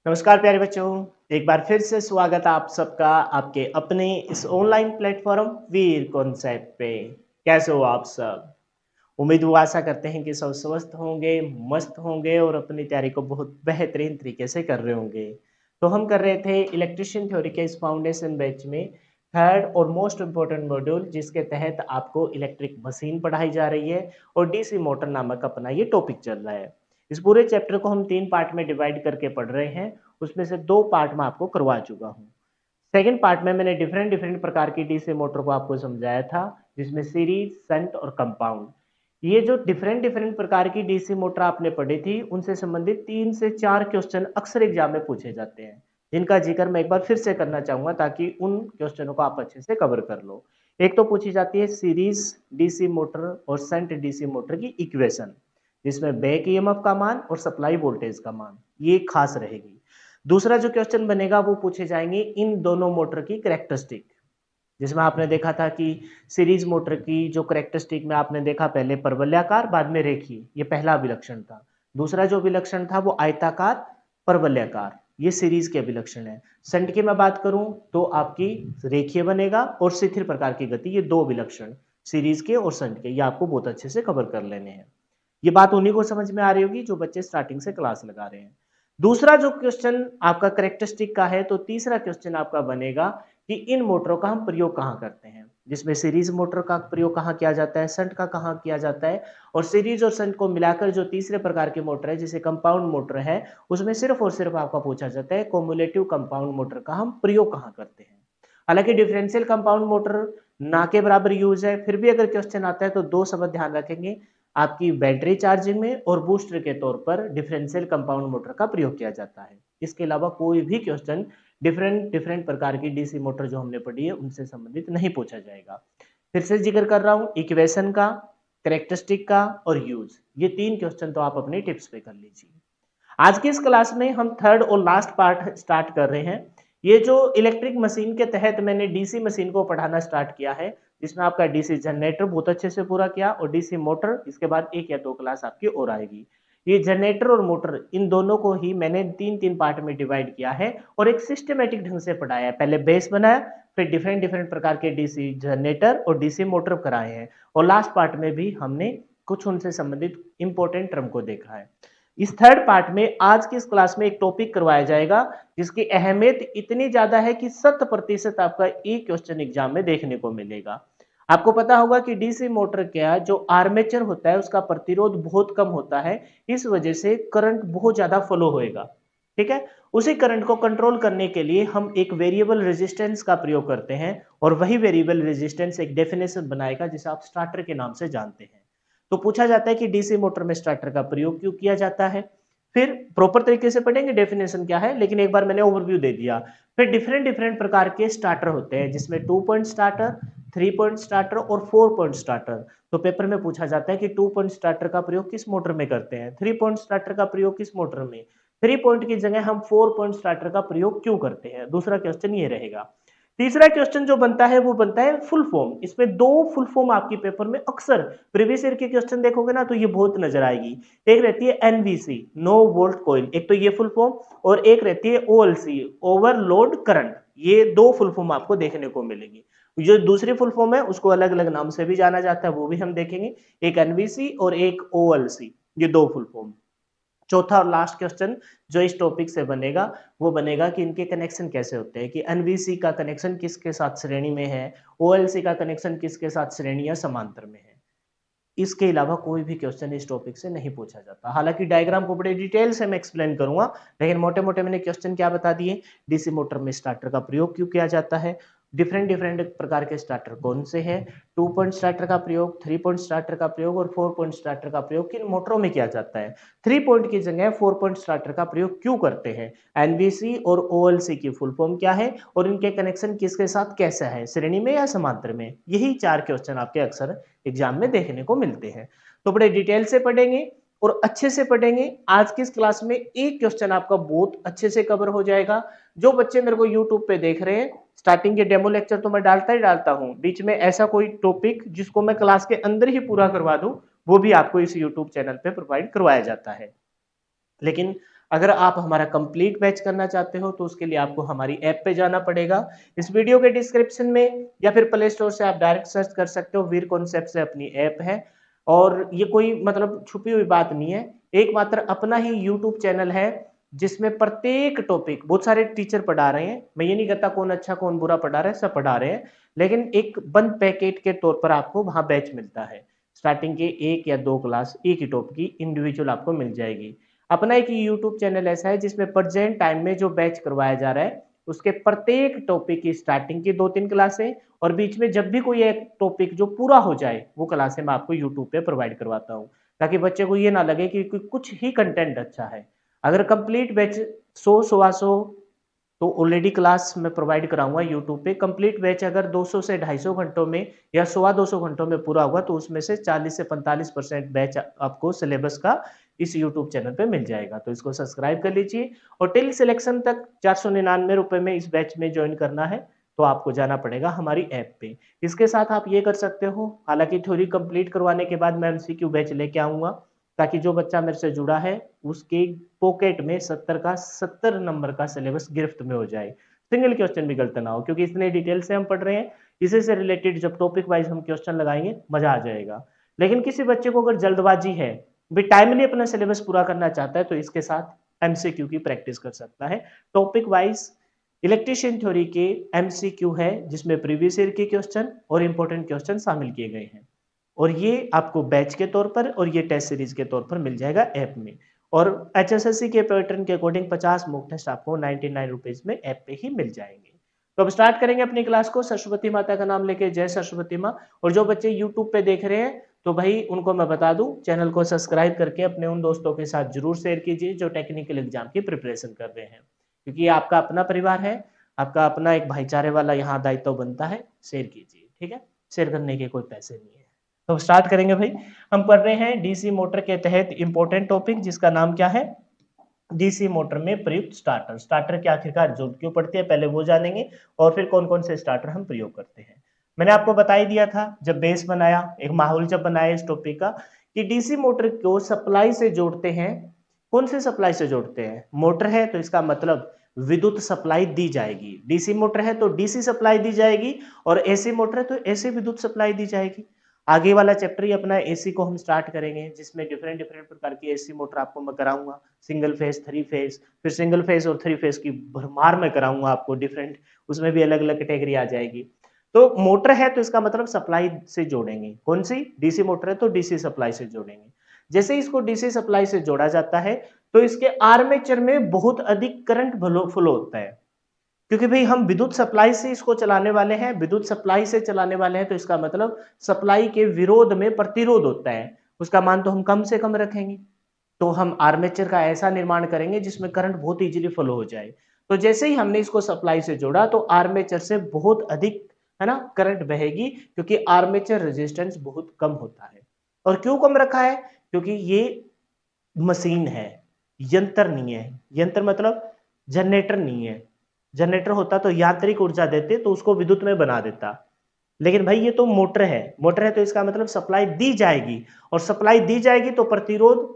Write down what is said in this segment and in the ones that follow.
नमस्कार प्यारे बच्चों। एक बार फिर से स्वागत है आप सबका आपके अपने इस ऑनलाइन प्लेटफॉर्म वीर कॉन्सेप्ट पे। कैसे हो आप सब? उम्मीद वो आशा करते हैं कि सब स्वस्थ होंगे, मस्त होंगे और अपनी तैयारी को बहुत बेहतरीन तरीके से कर रहे होंगे। तो हम कर रहे थे इलेक्ट्रिशियन थ्योरी के इस फाउंडेशन बैच में थर्ड और मोस्ट इम्पोर्टेंट मॉड्यूल, जिसके तहत आपको इलेक्ट्रिक मशीन पढ़ाई जा रही है और डीसी मोटर नामक अपना ये टॉपिक चल रहा है। इस पूरे चैप्टर को हम 3 पार्ट में डिवाइड करके पढ़ रहे हैं। उसमें से 2 पार्ट मैं आपको करवा चुका हूँ। सेकंड पार्ट में मैंने डिफरेंट डिफरेंट प्रकार की डीसी मोटर को आपको समझाया था, जिसमें सीरीज, शंट और कंपाउंड। ये जो डिफरेंट डिफरेंट प्रकार की डीसी मोटर आपने पढ़ी थी, उनसे संबंधित 3 से 4 क्वेश्चन अक्सर एग्जाम में पूछे जाते हैं, जिनका जिक्र मैं एक बार फिर से करना चाहूंगा ताकि उन क्वेश्चनों को आप अच्छे से कवर कर लो। एक तो पूछी जाती है सीरीज डीसी मोटर और शंट डीसी मोटर की इक्वेशन, जिसमें बैक ईएमएफ का मान और सप्लाई वोल्टेज का मान ये खास रहेगी। दूसरा जो क्वेश्चन बनेगा वो पूछे जाएंगे इन दोनों मोटर की करेक्टरिस्टिक, जिसमें आपने देखा था कि सीरीज मोटर की जो करेक्टरिस्टिक में आपने देखा, पहले परवलयाकार बाद में रेखीय, ये पहला अभिलक्षण था। दूसरा जो अभिलक्षण था वो आयताकार परवलयाकार, ये सीरीज के अभिलक्षण है। शंट की मैं बात करूं तो आपकी रेखीय बनेगा और शिथिल प्रकार की गति, ये दो अभिलक्षण सीरीज के और शंट के, ये आपको बहुत अच्छे से कवर कर लेने हैं। ये बात उन्हीं को समझ में आ रही होगी जो बच्चे स्टार्टिंग से क्लास लगा रहे हैं। दूसरा जो क्वेश्चन आपका करेक्टरिस्टिक का है, तो तीसरा क्वेश्चन आपका बनेगा कि इन मोटरों का हम प्रयोग कहाँ करते हैं, जिसमें सीरीज मोटर का प्रयोग कहाँ किया जाता है, शंट का कहाँ किया जाता है, और सीरीज और शंट को मिलाकर जो तीसरे प्रकार की मोटर है जिसे कंपाउंड मोटर है, उसमें सिर्फ और सिर्फ आपका पूछा जाता है कॉम्युलेटिव कंपाउंड मोटर का हम प्रयोग कहाँ करते हैं। हालांकि डिफरेंशियल कंपाउंड मोटर ना के बराबर यूज है, फिर भी अगर क्वेश्चन आता है तो दो शब्द ध्यान रखेंगे, आपकी बैटरी चार्जिंग में और बूस्टर के तौर पर डिफरेंशियल कंपाउंड मोटर का प्रयोग किया जाता है। इसके अलावा कोई भी क्वेश्चन डिफरेंट डिफरेंट प्रकार की डीसी मोटर जो हमने पढ़ी है उनसे संबंधित नहीं पूछा जाएगा। फिर से जिक्र कर रहा हूं इक्वेशन का, करेक्टरिस्टिक का और यूज, ये 3 क्वेश्चन तो आप अपने टिप्स पे कर लीजिए। आज की इस क्लास में हम थर्ड और लास्ट पार्ट स्टार्ट कर रहे हैं। ये जो इलेक्ट्रिक मशीन के तहत मैंने डीसी मशीन को पढ़ाना स्टार्ट किया है, जिसमें आपका डीसी जनरेटर बहुत अच्छे से पूरा किया और डीसी मोटर इसके बाद 1 या 2 क्लास आपकी और आएगी। ये जनरेटर और मोटर इन दोनों को ही मैंने 3-3 पार्ट में डिवाइड किया है और एक सिस्टमेटिक ढंग से पढ़ाया है। पहले बेस बनाया, फिर डिफरेंट डिफरेंट प्रकार के डीसी जनरेटर और डीसी मोटर कराए हैं, और लास्ट पार्ट में भी हमने कुछ उनसे संबंधित इंपॉर्टेंट टर्म को देखा है। इस थर्ड पार्ट में आज की इस क्लास में एक टॉपिक करवाया जाएगा जिसकी अहमियत इतनी ज्यादा है कि 100% आपका एक क्वेश्चन एग्जाम में देखने को मिलेगा। आपको पता होगा कि डीसी मोटर क्या, जो आर्मेचर होता है उसका प्रतिरोध बहुत कम होता है, इस वजह से करंट बहुत ज्यादा फ्लो होएगा। ठीक है, उसी करंट को कंट्रोल करने के लिए हम एक वेरिएबल रेजिस्टेंस का प्रयोग करते हैं, और वही वेरिएबल रेजिस्टेंस एक डेफिनेशन बनाएगा जिसे आप स्टार्टर के नाम से जानते हैं। तो पूछा जाता है कि डीसी मोटर में स्टार्टर का प्रयोग क्यों किया जाता है। फिर प्रॉपर तरीके से पढ़ेंगे डेफिनेशन क्या है, लेकिन एक बार मैंने ओवरव्यू दे दिया। फिर डिफरेंट डिफरेंट प्रकार के स्टार्टर होते हैं, जिसमें 2 पॉइंट स्टार्टर, 3 पॉइंट स्टार्टर और 4 पॉइंट स्टार्टर। तो पेपर में पूछा जाता है कि 2 पॉइंट स्टार्टर का प्रयोग किस मोटर में करते हैं, 3 पॉइंट स्टार्टर का प्रयोग किस मोटर में, 3 पॉइंट की जगह हम 4 पॉइंट स्टार्टर का प्रयोग क्यों करते हैं। दूसरा क्वेश्चन ये रहेगा। तीसरा क्वेश्चन जो बनता है वो बनता है फुल फॉर्म। इसमें दो फुल फॉर्म आपकी पेपर में अक्सर प्रीवियस ईयर के क्वेश्चन देखोगे ना तो ये बहुत नजर आएगी। एक रहती है एनवीसी, नो वोल्ट कॉइल, एक तो ये फुल फॉर्म, और एक रहती है ओएलसी, ओवरलोड करंट। ये दो फुल फॉर्म आपको देखने को मिलेगी। जो दूसरी फुल फॉर्म है उसको अलग अलग नाम से भी जाना जाता है, वो भी हम देखेंगे, एक एनवीसी और एक ओएलसी, ये दो फुल फॉर्म। चौथा और लास्ट क्वेश्चन जो इस टॉपिक से बनेगा वो बनेगा कि इनके कनेक्शन कैसे होते हैं, कि एनवीसी का कनेक्शन किसके साथ श्रेणी में है, ओएलसी का कनेक्शन किसके साथ श्रेणी या समांतर में है। इसके अलावा कोई भी क्वेश्चन इस टॉपिक से नहीं पूछा जाता। हालांकि डायग्राम को बड़े डिटेल से मैं एक्सप्लेन करूंगा, लेकिन मोटे मोटे मैंने क्वेश्चन क्या बता दिए, डीसी मोटर में स्टार्टर का प्रयोग क्यों किया जाता है, डिफरेंट डिफरेंट प्रकार के स्टार्टर कौन से हैं, 2 पॉइंट स्टार्टर का प्रयोग, 3 पॉइंट स्टार्टर का प्रयोग और 4 पॉइंट स्टार्टर का प्रयोग किन मोटरों में किया जाता है, 3 पॉइंट की जगह 4 पॉइंट स्टार्टर का प्रयोग क्यों करते हैं, एनवीसी और ओएलसी की फुल फॉर्म क्या है, और इनके कनेक्शन किसके साथ कैसा है, श्रेणी में या समांतर में। यही 4 क्वेश्चन आपके अक्सर एग्जाम में देखने को मिलते हैं। तो बड़े डिटेल से पढ़ेंगे और अच्छे से पढ़ेंगे। आज की इस क्लास में एक क्वेश्चन आपका बहुत अच्छे से कवर हो जाएगा। जो बच्चे मेरे को यूट्यूब पे देख रहे हैं, स्टार्टिंग के डेमो लेक्चर तो मैं डालता ही डालता हूं, बीच में ऐसा कोई टॉपिक जिसको मैं क्लास के अंदर ही पूरा करवा दूं, वो भी आपको इस यूट्यूब चैनल पे प्रोवाइड करवाया जाता है। लेकिन अगर आप हमारा कंप्लीट बैच करना चाहते हो तो उसके लिए आपको हमारी ऐप पे जाना पड़ेगा। इस वीडियो के डिस्क्रिप्शन में या फिर प्ले स्टोर से आप डायरेक्ट सर्च कर सकते हो, वीर कॉन्सेप्ट से अपनी ऐप है। और ये कोई मतलब छुपी हुई बात नहीं है, एकमात्र अपना ही यूट्यूब चैनल है जिसमें प्रत्येक टॉपिक बहुत सारे टीचर पढ़ा रहे हैं। मैं ये नहीं कहता कौन अच्छा कौन बुरा पढ़ा रहा है, सब पढ़ा रहे हैं, लेकिन एक बंद पैकेट के तौर पर आपको वहां बैच मिलता है। स्टार्टिंग के 1 या 2 क्लास एक ही टॉपिक की इंडिविजुअल आपको मिल जाएगी। अपना एक यूट्यूब चैनल ऐसा है जिसमें प्रेजेंट टाइम में जो बैच करवाया जा रहा है उसके प्रत्येक टॉपिक की स्टार्टिंग की 2-3 क्लासें और बीच में जब भी कोई एक टॉपिक जो पूरा हो जाए वो क्लासें मैं आपको यूट्यूब पे प्रोवाइड करवाता हूँ, ताकि बच्चे को ये ना लगे कि कुछ ही कंटेंट अच्छा है। अगर कंप्लीट बैच 100 सवा 100 तो ऑलरेडी क्लास मैं प्रोवाइड कराऊंगा यूट्यूब पे। कंप्लीट बैच अगर 200 से 250 घंटों में या 125 घंटों में पूरा होगा तो उसमें से 40 से 45% बैच आपको सिलेबस का इस यूट्यूब चैनल पे मिल जाएगा। तो इसको सब्सक्राइब कर लीजिए और टिल सिलेक्शन तक 499 रुपए में इस बैच में ज्वाइन करना है तो आपको जाना पड़ेगा हमारी ऐप पे। इसके साथ आप ये कर सकते हो, हालांकि थ्योरी कंप्लीट करवाने के बाद मैं एमसीक्यू बैच लेके आऊंगा ताकि जो बच्चा मेरे से जुड़ा है उसके पॉकेट में 70 का 70 नंबर का सिलेबस गिरफ्त में हो जाए, सिंगल क्वेश्चन भी गलत ना हो, क्योंकि इतने डिटेल से हम पढ़ रहे हैं। इसी से रिलेटेड जब टॉपिक वाइज हम क्वेश्चन लगाएंगे मजा आ जाएगा। लेकिन किसी बच्चे को अगर जल्दबाजी है, भी टाइमली अपना सिलेबस पूरा करना चाहता है तो इसके साथ एमसीक्यू की प्रैक्टिस कर सकता है। टॉपिक वाइज इलेक्ट्रीशियन थ्योरी के एमसीक्यू है जिसमें प्रीवियस ईयर के क्वेश्चन और इंपॉर्टेंट क्वेश्चन शामिल किए गए हैं और ये आपको बैच के तौर पर और ये टेस्ट सीरीज के तौर पर मिल जाएगा ऐप में। और एचएसएससी के पैटर्न के अकॉर्डिंग 50 मॉक टेस्ट आपको 99 रुपीज में ऐप पे ही मिल जाएंगे। तो अब स्टार्ट करेंगे अपनी क्लास को सरस्वती माता का नाम लेके, जय सरस्वती माँ। और जो बच्चे यूट्यूब पे देख रहे हैं तो भाई उनको मैं बता दूं, चैनल को सब्सक्राइब करके अपने उन दोस्तों के साथ जरूर शेयर कीजिए जो टेक्निकल एग्जाम की प्रिपरेशन कर रहे हैं, क्योंकि ये आपका अपना परिवार है, आपका अपना एक भाईचारे वाला यहाँ दायित्व बनता है। शेयर कीजिए, ठीक है, शेयर करने के कोई पैसे नहीं है। तो स्टार्ट करेंगे भाई। हम पढ़ रहे हैं डीसी मोटर के तहत इंपॉर्टेंट टॉपिक जिसका नाम क्या है, डीसी मोटर में प्रयुक्त स्टार्टर। स्टार्टर की आखिरकार जरूरत क्यों पड़ती है पहले वो जानेंगे और फिर कौन कौन से स्टार्टर हम प्रयोग करते हैं। मैंने आपको बता ही दिया था जब बेस बनाया, एक माहौल जब बनाया इस टॉपिक का, कि डीसी मोटर को सप्लाई से जोड़ते हैं। कौन से सप्लाई से जोड़ते हैं, मोटर है तो इसका मतलब विद्युत सप्लाई दी जाएगी, डीसी मोटर है तो डीसी सप्लाई दी जाएगी और एसी मोटर है तो एसी विद्युत सप्लाई दी जाएगी। आगे वाला चैप्टर ही अपना एसी को हम स्टार्ट करेंगे जिसमें डिफरेंट डिफरेंट प्रकार की एसी मोटर आपको मैं कराऊंगा, सिंगल फेज, 3 फेज, फिर सिंगल फेज और 3 फेज की भरमार में कराऊंगा आपको डिफरेंट, उसमें भी अलग अलग कैटेगरी आ जाएगी। तो मोटर है तो इसका मतलब सप्लाई से जोड़ेंगे, कौन सी, डीसी मोटर है तो डीसी सप्लाई से जोड़ेंगे। जैसे इसको डीसी सप्लाई से जोड़ा जाता है तो इसके आर्मेचर में बहुत अधिक करंट फ्लो होता है, क्योंकि भाई हम विद्युत सप्लाई से इसको चलाने वाले हैं, विद्युत सप्लाई से चलाने वाले हैं तो इसका मतलब सप्लाई के विरोध में प्रतिरोध होता है, उसका मान तो हम कम से कम रखेंगे। तो हम आर्मेचर का ऐसा निर्माण करेंगे जिसमें करंट बहुत इजीली फ्लो हो जाए। तो जैसे ही हमने इसको सप्लाई से जोड़ा तो आर्मेचर से बहुत अधिक, है ना, करंट बहेगी, क्योंकि आर्मेचर रेजिस्टेंस बहुत कम होता है। और क्यों कम रखा है, क्योंकि ये मशीन है, यंत्र नहीं है। यंत्र मतलब जनरेटर नहीं है, जनरेटर होता तो यांत्रिक ऊर्जा देते तो उसको विद्युत में बना देता, लेकिन भाई ये तो मोटर है, मोटर है तो इसका मतलब सप्लाई दी जाएगी, और सप्लाई दी जाएगी तो प्रतिरोध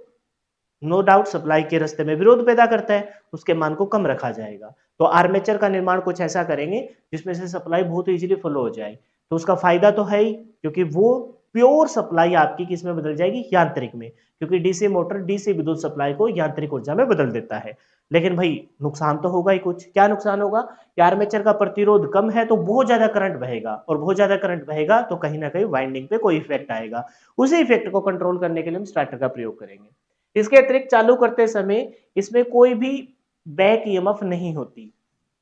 नो डाउट सप्लाई के रास्ते में विरोध पैदा करता है, उसके मान को कम रखा जाएगा। तो आर्मेचर का निर्माण कुछ ऐसा करेंगे जिसमें से सप्लाई बहुत इजीली फ्लो हो जाए। तो उसका फायदा तो है ही, क्योंकि वो प्योर सप्लाई आपकी किस में बदल जाएगी, यांत्रिक में, क्योंकि डीसी मोटर डीसी विद्युत सप्लाई को यांत्रिक ऊर्जा में बदल देता है। लेकिन भाई नुकसान तो होगा ही कुछ, क्या नुकसान होगा कि आर्मेचर का प्रतिरोध कम है तो बहुत ज्यादा करंट बहेगा, और बहुत ज्यादा करंट बहेगा तो कहीं ना कहीं वाइंडिंग पे कोई इफेक्ट आएगा। उसी इफेक्ट को कंट्रोल करने के लिए हम स्टार्टर का प्रयोग करेंगे। इसके अतिरिक्त चालू करते समय इसमें कोई भी बैक ईएमएफ नहीं होती।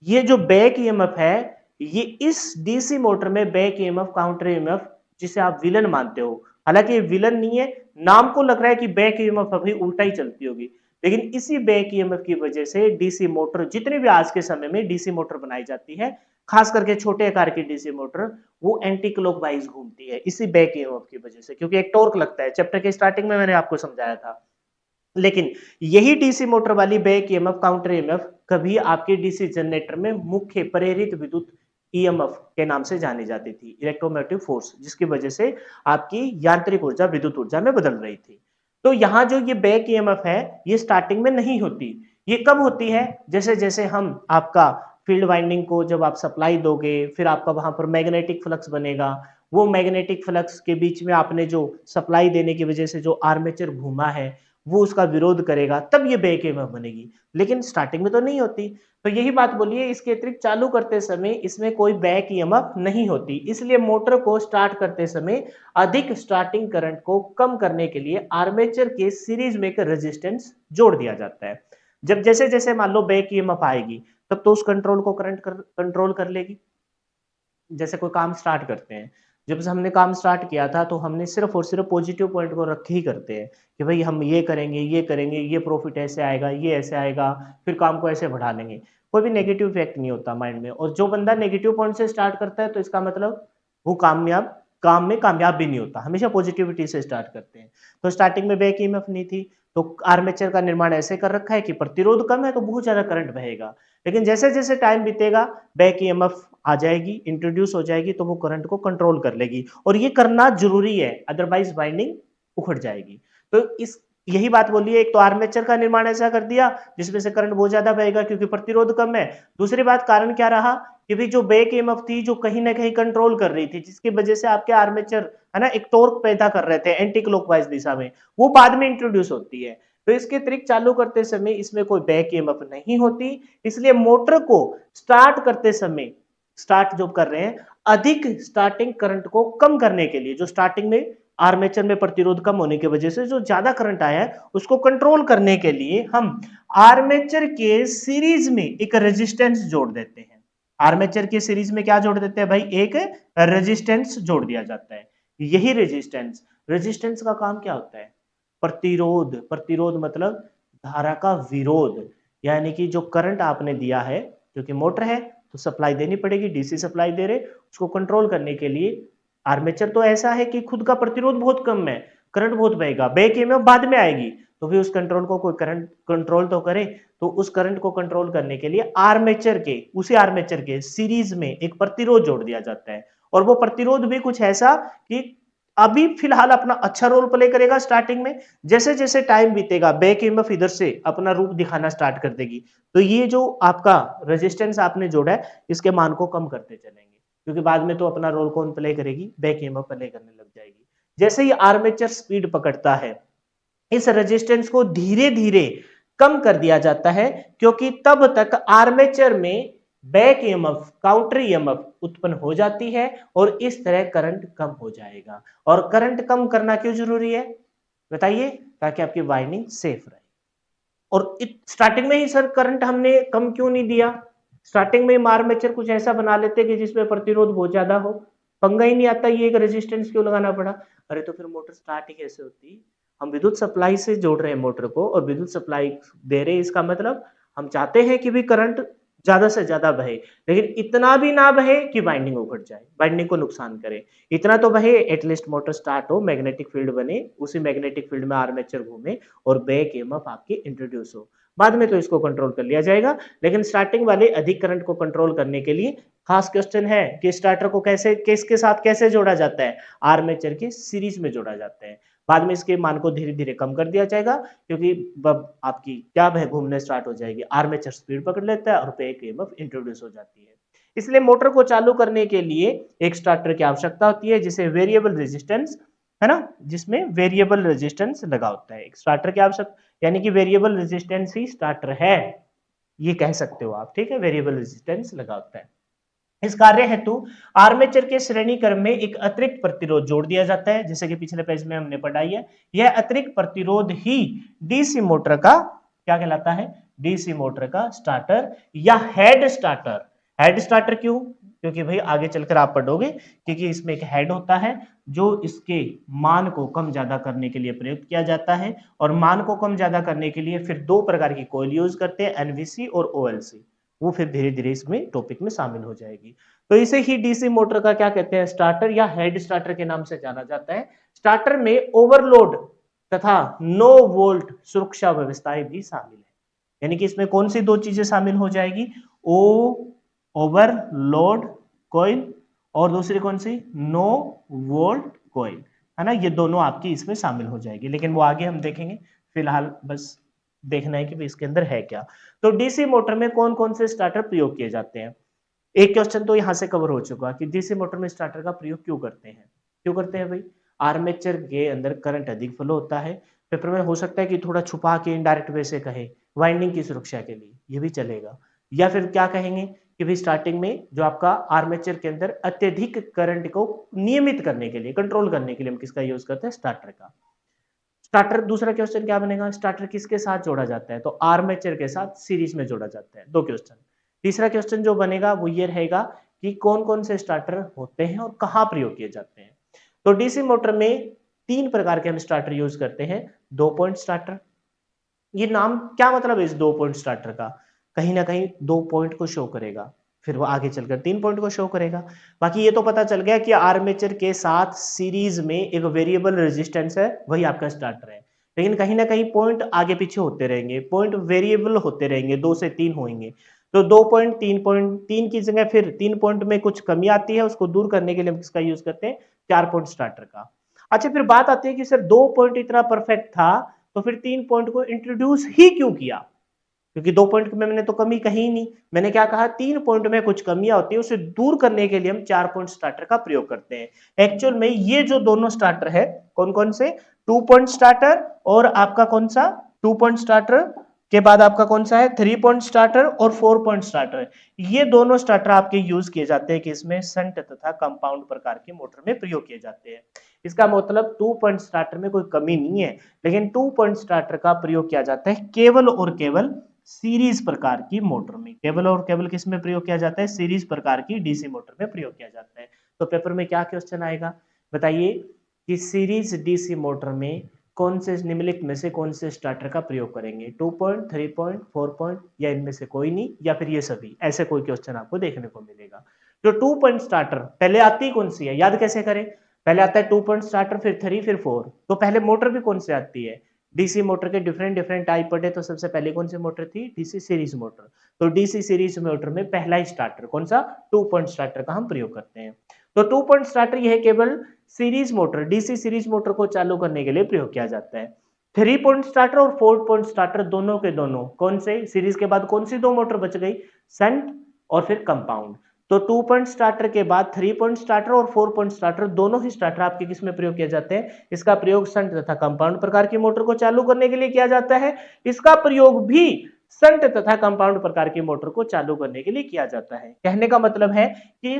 ये जो बैक ईएमएफ है ये इस डीसी मोटर में बैक ईएमएफ, काउंटर ईएमएफ, जिसे आप विलन मानते हो, हालांकि ये विलन नहीं है, नाम को लग रहा है कि बैक ईएमएफ अभी उल्टा ही चलती होगी, लेकिन इसी बैक ईएमएफ की वजह से डीसी मोटर, जितने भी आज के समय में डीसी मोटर बनाई जाती है, खास करके छोटे आकार की डीसी मोटर, वो एंटी क्लॉकवाइज घूमती है इसी बैक ईएमएफ की वजह से, क्योंकि एक टॉर्क लगता है। चैप्टर के स्टार्टिंग में मैंने आपको समझाया था। लेकिन यही डीसी मोटर वाली बैक ईएमएफ, काउंटर ईएमएफ कभी आपके डीसी जनरेटर में मुख्य प्रेरित विद्युत ईएमएफ के नाम से जानी जाती थी, इलेक्ट्रोमोटिव फोर्स, जिसकी वजह से आपकी यांत्रिक ऊर्जा विद्युत ऊर्जा में बदल रही थी। तो यहां जो ये बैक ईएमएफ है ये स्टार्टिंग में नहीं होती, ये कब होती है? जैसे जैसे हम आपका फील्ड वाइंडिंग को जब आप सप्लाई दोगे, फिर आपका वहां पर मैग्नेटिक फ्लक्स बनेगा। वो मैग्नेटिक फ्लक्स के बीच में आपने जो सप्लाई देने की वजह से जो आर्मेचर घूमा है, वो उसका विरोध करेगा, तब ये बैक ईएमएफ बनेगी। लेकिन स्टार्टिंग में तो नहीं होती। तो यही बात बोलिए, इसके अतिरिक्त चालू करते समय इसमें कोई बैक ईएमएफ नहीं होती। इसलिए मोटर को स्टार्ट करते समय अधिक स्टार्टिंग करंट को कम करने के लिए आर्मेचर के सीरीज में एक रेजिस्टेंस जोड़ दिया जाता है। जब जैसे जैसे मान लो बैक ईएमएफ आएगी, तब तो उस कंट्रोल को करंट कंट्रोल कर लेगी। जैसे कोई काम स्टार्ट करते हैं, जब से हमने काम स्टार्ट किया था तो हमने सिर्फ और सिर्फ पॉजिटिव पॉइंट को रख ही करते हैं कि भाई हम ये करेंगे, ये करेंगे, ये प्रॉफिट ऐसे आएगा, ये ऐसे आएगा, फिर काम को ऐसे बढ़ा लेंगे। कोई भी नेगेटिव इफेक्ट नहीं होता माइंड में। और जो बंदा नेगेटिव पॉइंट से स्टार्ट करता है तो इसका मतलब वो काम में कामयाब भी नहीं होता। हमेशा पॉजिटिविटी से स्टार्ट करते हैं। तो स्टार्टिंग में बैक ईएमएफ नहीं थी, तो आर्मेचर का निर्माण ऐसे कर रखा है कि प्रतिरोध कम है तो बहुत ज्यादा करंट बहेगा। लेकिन जैसे जैसे टाइम बीतेगा बैक ईएमएफ आ जाएगी, इंट्रोड्यूस हो जाएगी, तो वो करंट को कंट्रोल कर लेगी। और ये करना जरूरी है, अदरवाइज बाइंडिंग उखड़ जाएगी। तो इस यही बात बोली है, एक तो आर्मेचर का निर्माण ऐसा कर दिया जिसमें से करंट बहुत ज्यादा बहेगा क्योंकि प्रतिरोध कम है। दूसरी बात कारण क्या रहा कि भी जो बैक ईएमएफ थी जो कहीं ना कहीं कंट्रोल कर रही थी, जिसकी वजह से आपके आर्मेचर है ना एक टॉर्क पैदा कर रहे थे एंटी क्लॉकवाइज दिशा में, वो बाद में इंट्रोड्यूस होती है। तो इसके ट्रिक चालू करते समय इसमें कोई बैक ईएमएफ नहीं होती। इसलिए मोटर को स्टार्ट करते समय, स्टार्ट जो कर रहे हैं, अधिक स्टार्टिंग करंट को कम करने के लिए, जो स्टार्टिंग में आर्मेचर में प्रतिरोध कम होने की वजह से जो ज्यादा करंट आया है उसको कंट्रोल करने के लिए हम आर्मेचर के सीरीज में एक रेजिस्टेंस जोड़ देते हैं। आर्मेचर के सीरीज में क्या जोड़ देते हैं भाई? एक रेजिस्टेंस जोड़ दिया जाता है। यही रेजिस्टेंस, रेजिस्टेंस का काम क्या होता है? प्रतिरोध। प्रतिरोध मतलब धारा का विरोध। यानी कि जो करंट आपने दिया है, क्योंकि मोटर है तो सप्लाई देनी पड़ेगी, डीसी सप्लाई दे रहे, उसको कंट्रोल करने के लिए आर्मेचर तो ऐसा है कि खुद का प्रतिरोध बहुत कम है, करंट बहुत बहेगा, बैक ईएमएफ बाद में आएगी, तो भी उस कंट्रोल को कोई करंट कंट्रोल तो करे। तो उस करंट को कंट्रोल करने के लिए आर्मेचर के, उसी आर्मेचर के सीरीज में एक प्रतिरोध जोड़ दिया जाता है। और वो प्रतिरोध भी कुछ ऐसा कि अभी फिलहाल अपना अच्छा रोल प्ले करेगा स्टार्टिंग में, जैसे जैसे टाइम बीतेगा बैक ईएमएफ इधर से अपना रूप दिखाना स्टार्ट कर देगी, तो ये जो आपका रेजिस्टेंस आपने जोड़ा है इसके मान को कम करते चलेंगे, क्योंकि बाद में तो अपना रोल कौन प्ले करेगी? बैक ईएमएफ प्ले करने लग जाएगी। जैसे ही आर्मेचर स्पीड पकड़ता है, इस रेजिस्टेंस को धीरे धीरे कम कर दिया जाता है, क्योंकि तब तक आर्मेचर में बैक ईएमएफ, काउंटर ईएमएफ उत्पन्न हो जाती है और इस तरह करंट कम हो जाएगा। और करंट कम करना क्यों जरूरी है बताइए? ताकि आपकी वाइंडिंग सेफ रहे। और स्टार्टिंग में ही सर करंट हमने कम क्यों नहीं दिया? स्टार्टिंग में आर्मेचर कुछ ऐसा बना लेते कि जिसमें प्रतिरोध बहुत ज्यादा हो, पंगा ही नहीं आता, ये एक रेजिस्टेंस क्यों लगाना पड़ा? अरे तो फिर मोटर स्टार्ट ही कैसे होती? हम विद्युत सप्लाई से जोड़ रहे हैं मोटर को और विद्युत सप्लाई दे रहे हैं, इसका मतलब हम चाहते हैं कि भी करंट ज्यादा से ज्यादा बहे, लेकिन इतना भी ना बहे कि बाइंडिंग उखड़ जाए, बाइंडिंग को नुकसान करे। इतना तो बहे एटलीस्ट मोटर स्टार्ट हो, मैग्नेटिक फील्ड बने, उसी मैग्नेटिक फील्ड में आर्मेचर घूमे और बैक ईएमएफ आपकी इंट्रोड्यूस हो। बाद में तो इसको कंट्रोल कर लिया जाएगा, लेकिन स्टार्टिंग वाले अधिक करंट को कंट्रोल करने के लिए खास क्वेश्चन है कि स्टार्टर को कैसे, किसके साथ कैसे जोड़ा जाता है? आर्मेचर के सीरीज में जोड़ा जाता है। बाद में इसके मान को धीरे धीरे कम कर दिया जाएगा, क्योंकि आपकी क्या है घूमने स्टार्ट हो जाएगी, आर्मेचर स्पीड पकड़ लेता है और बैक ईएमएफ इंट्रोड्यूस हो जाती है। इसलिए मोटर को चालू करने के लिए एक स्टार्टर की आवश्यकता होती है, जिसे वेरिएबल रेजिस्टेंस है ना, जिसमें वेरिएबल रेजिस्टेंस लगा होता है। एक स्टार्टर की आवश्यकता, यानी कि वेरिएबल रेजिस्टेंस ही स्टार्टर है, ये कह सकते हो आप, ठीक है, वेरिएबल रेजिस्टेंस लगा होता है। इस कार्य हेतु आर्मेचर के श्रेणी क्रम में एक अतिरिक्त प्रतिरोध जोड़ दिया जाता है, जैसे कि पिछले पेज में हमने पढ़ाई है। यह अतिरिक्त प्रतिरोध ही डीसी मोटर का क्या कहलाता है? डीसी मोटर का स्टार्टर या हेड स्टार्टर। हेड स्टार्टर क्यों? क्योंकि भाई आगे चलकर आप पढ़ोगे, क्योंकि इसमें एक हेड होता है जो इसके मान को कम ज्यादा करने के लिए प्रयुक्त किया जाता है। और मान को कम ज्यादा करने के लिए फिर दो प्रकार की कॉइल यूज करते हैं, एनवीसी और ओएलसी। वो फिर धीरे धीरे इसमें टॉपिक में शामिल हो जाएगी। तो इसे ही डीसी मोटर का क्या कहते हैं? स्टार्टर या हेड स्टार्टर के नाम से जाना जाता है। स्टार्टर में ओवरलोड तथा नो वोल्ट सुरक्षा व्यवस्थाएं भी शामिल है। यानी कि इसमें कौन सी दो चीजें शामिल हो जाएगी? ओ ओवरलोड कॉइल और दूसरी कौन सी? नो वोल्ट कॉइल, है ना, ये दोनों आपकी इसमें शामिल हो जाएगी, लेकिन वो आगे हम देखेंगे। फिलहाल बस देखना है कि भी इसके अंदर है क्या। तो डीसी मोटर में कौन कौन से स्टार्टर प्रयोग किए जाते हैं। एक क्वेश्चन तो यहाँ से कवर हो चुका कि डीसी मोटर में स्टार्टर का प्रयोग क्यों करते हैं भाई। आर्मेचर के अंदर करंट अधिक फ्लो होता है। पेपर में हो सकता है कि थोड़ा छुपा के इनडायरेक्ट वे से कहे वाइंडिंग की सुरक्षा के लिए, ये भी चलेगा। या फिर क्या कहेंगे कि भाई स्टार्टिंग में जो आपका आर्मेचर के अंदर अत्यधिक करंट को नियमित करने के लिए, कंट्रोल करने के लिए हम किसका यूज करते हैं, स्टार्टर का। स्टार्टर, दूसरा क्वेश्चन क्या बनेगा, स्टार्टर किसके साथ जोड़ा जाता है, तो आर्मेचर के साथ सीरीज में जोड़ा जाता है। दो क्वेश्चन। तीसरा क्वेश्चन जो बनेगा वो ये रहेगा कि कौन कौन से स्टार्टर होते हैं और कहां प्रयोग किए जाते हैं। तो डीसी मोटर में तीन प्रकार के हम स्टार्टर यूज करते हैं। दो पॉइंट स्टार्टर, ये नाम क्या मतलब है इस दो पॉइंट स्टार्टर का, कहीं ना कहीं दो पॉइंट को शो करेगा, फिर वो आगे चलकर तीन पॉइंट को शो करेगा। बाकी ये तो पता चल गया कि आर्मेचर के साथ सीरीज में एक वेरिएबल रेजिस्टेंस है, वही आपका स्टार्टर है। लेकिन कहीं ना कहीं पॉइंट आगे पीछे होते रहेंगे, पॉइंट वेरिएबल होते रहेंगे, दो से तीन होंगे। तो दो पॉइंट, तीन की जगह फिर तीन पॉइंट में कुछ कमी आती है, उसको दूर करने के लिए हम किसका यूज करते हैं, चार पॉइंट स्टार्टर का। अच्छा, फिर बात आती है कि सर दो पॉइंट इतना परफेक्ट था तो फिर तीन पॉइंट को इंट्रोड्यूस ही क्यों किया, क्योंकि दो पॉइंट में मैंने तो कमी कही ही नहीं। मैंने क्या कहा, तीन पॉइंट में कुछ कमियां होती है, उसे दूर करने के लिए हम चार पॉइंट स्टार्टर का प्रयोग करते हैं। एक्चुअल में ये जो दोनों स्टार्टर है, कौन कौन से, टू पॉइंट स्टार्टर और आपका कौन सा, टू पॉइंट स्टार्टर के बाद आपका कौन सा है, थ्री पॉइंट स्टार्टर और फोर पॉइंट स्टार्टर। ये दोनों स्टार्टर आपके यूज किए जाते हैं कि इसमें संट तथा कंपाउंड प्रकार के मोटर में प्रयोग किए जाते हैं। इसका मतलब टू पॉइंट स्टार्टर में कोई कमी नहीं है, लेकिन टू पॉइंट स्टार्टर का प्रयोग किया जाता है केवल और केवल सीरीज प्रकार की मोटर में। केवल और केवल किस में प्रयोग किया जाता है, सीरीज प्रकार की डीसी मोटर में प्रयोग किया जाता है। तो पेपर में क्या क्वेश्चन आएगा, बताइए कि सीरीज डीसी मोटर में कौन से निम्नलिखित में से कौन से स्टार्टर का प्रयोग करेंगे, two point, three point, four point, या इनमें से कोई नहीं, या फिर ये सभी, ऐसे कोई क्वेश्चन आपको देखने को मिलेगा। तो टू पॉइंट स्टार्टर पहले आती कौन सी है, याद कैसे करें, पहले आता है टू पॉइंट स्टार्टर, फिर थ्री, फिर फोर। तो पहले मोटर भी कौन सी आती है, डीसी मोटर के डिफरेंट डिफरेंट टाइप पढ़े, तो सबसे पहले कौन सी मोटर थी, डीसी सीरीज मोटर। तो डीसी सीरीज मोटर में पहला ही स्टार्टर कौन सा, टू पॉइंट स्टार्टर का हम प्रयोग करते हैं। तो टू पॉइंट स्टार्टर यह केवल series motor, DC series motor को चालू करने के लिए प्रयोग किया जाता है। थ्री पॉइंट स्टार्टर और फोर पॉइंट स्टार्टर दोनों के दोनों कौन से, सीरीज के बाद कौन सी दो मोटर बच गई, संट और फिर कंपाउंड। तो टू पॉइंट स्टार्टर के बाद थ्री पॉइंट स्टार्टर और फोर पॉइंट स्टार्टर दोनों ही स्टार्टर आपके किस में प्रयोग किए जाते हैं, इसका प्रयोग संट तथा कंपाउंड प्रकार की मोटर को चालू करने के लिए किया जाता है। इसका प्रयोग भी संट तथा कंपाउंड प्रकार की मोटर को चालू करने के लिए किया जाता है। कहने का मतलब है कि